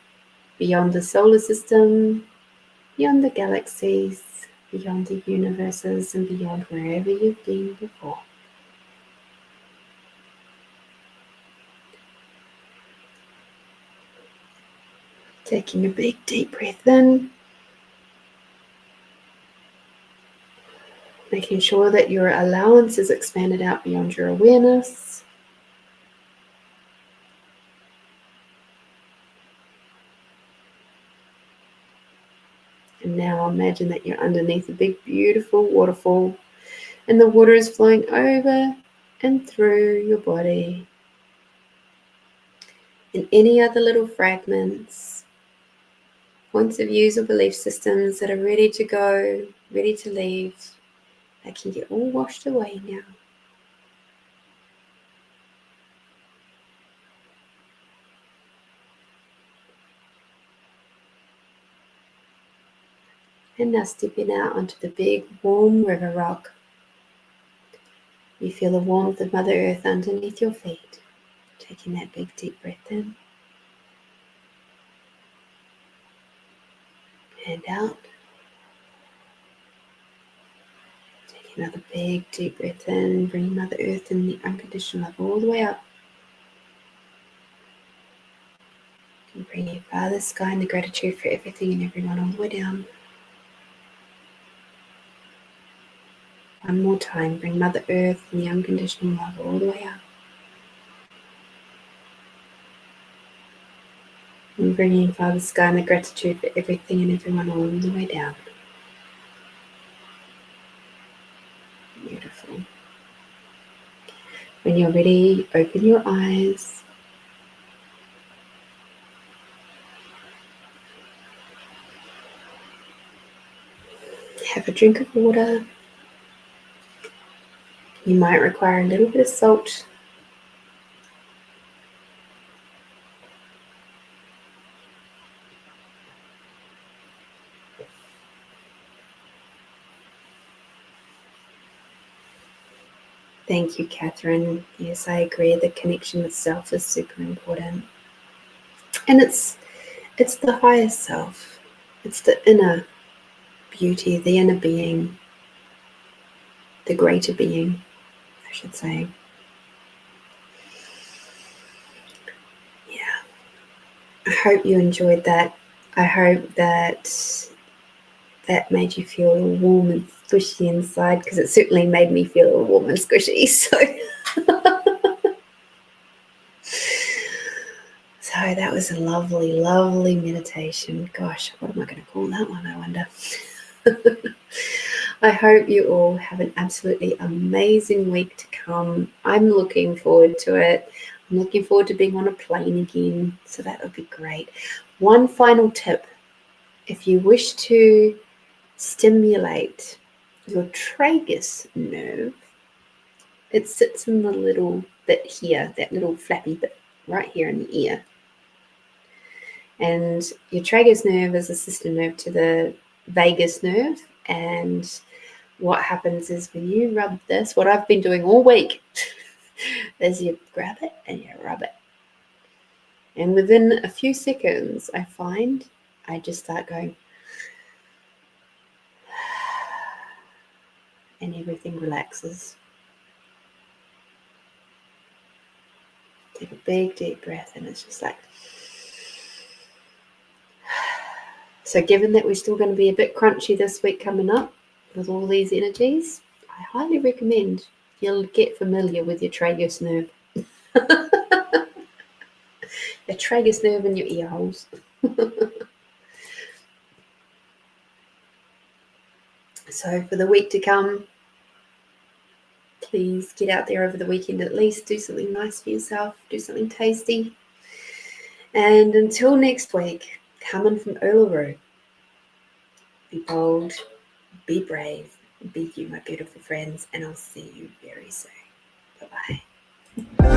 beyond the solar system, beyond the galaxies, beyond the universes, and beyond wherever you've been before. Taking a big deep breath in Making sure that your allowance is expanded out beyond your awareness. And now imagine that you're underneath a big, beautiful waterfall, and the water is flowing over and through your body. And any other little fragments, points of views or belief systems that are ready to go, ready to leave, they can get all washed away now. And now stepping out onto the big, warm river rock. You feel the warmth of Mother Earth underneath your feet. Taking that big, deep breath in. And out. Take another big, deep breath in. Bring Mother Earth and the unconditional love all the way up. And bring your Father, Sky, and the gratitude for everything and everyone all the way down. One more time, bring Mother Earth and the unconditional love all the way up. And bringing Father, Sky, and the gratitude for everything and everyone all the way down. Beautiful. When you're ready, open your eyes. Have a drink of water. You might require a little bit of salt. Thank you, Catherine. Yes, I agree. The connection with self is super important. And it's the higher self. It's the inner beauty, the inner being, the greater being, I should say. Yeah. I hope you enjoyed that. I hope that made you feel a little warm and squishy inside, because it certainly made me feel a little warm and squishy. So that was a lovely, lovely meditation. Gosh, what am I going to call that one, I wonder? I hope you all have an absolutely amazing week to come. I'm looking forward to it. I'm looking forward to being on a plane again, so that would be great. One final tip. If you wish to stimulate your tragus nerve, it sits in the little bit here, that little flappy bit right here in the ear. And your tragus nerve is a sister nerve to the vagus nerve. And what happens is when you rub this, what I've been doing all week, is you grab it and you rub it. And within a few seconds, I find I just start going, and everything relaxes. Take a big, deep breath, and it's just like... So given that we're still going to be a bit crunchy this week coming up with all these energies, I highly recommend you'll get familiar with your tragus nerve. Your tragus nerve in your ear holes. So for the week to come, please get out there over the weekend at least. Do something nice for yourself. Do something tasty. And until next week, coming from Uluru, be bold, be brave, be you, my beautiful friends, and I'll see you very soon. Bye-bye.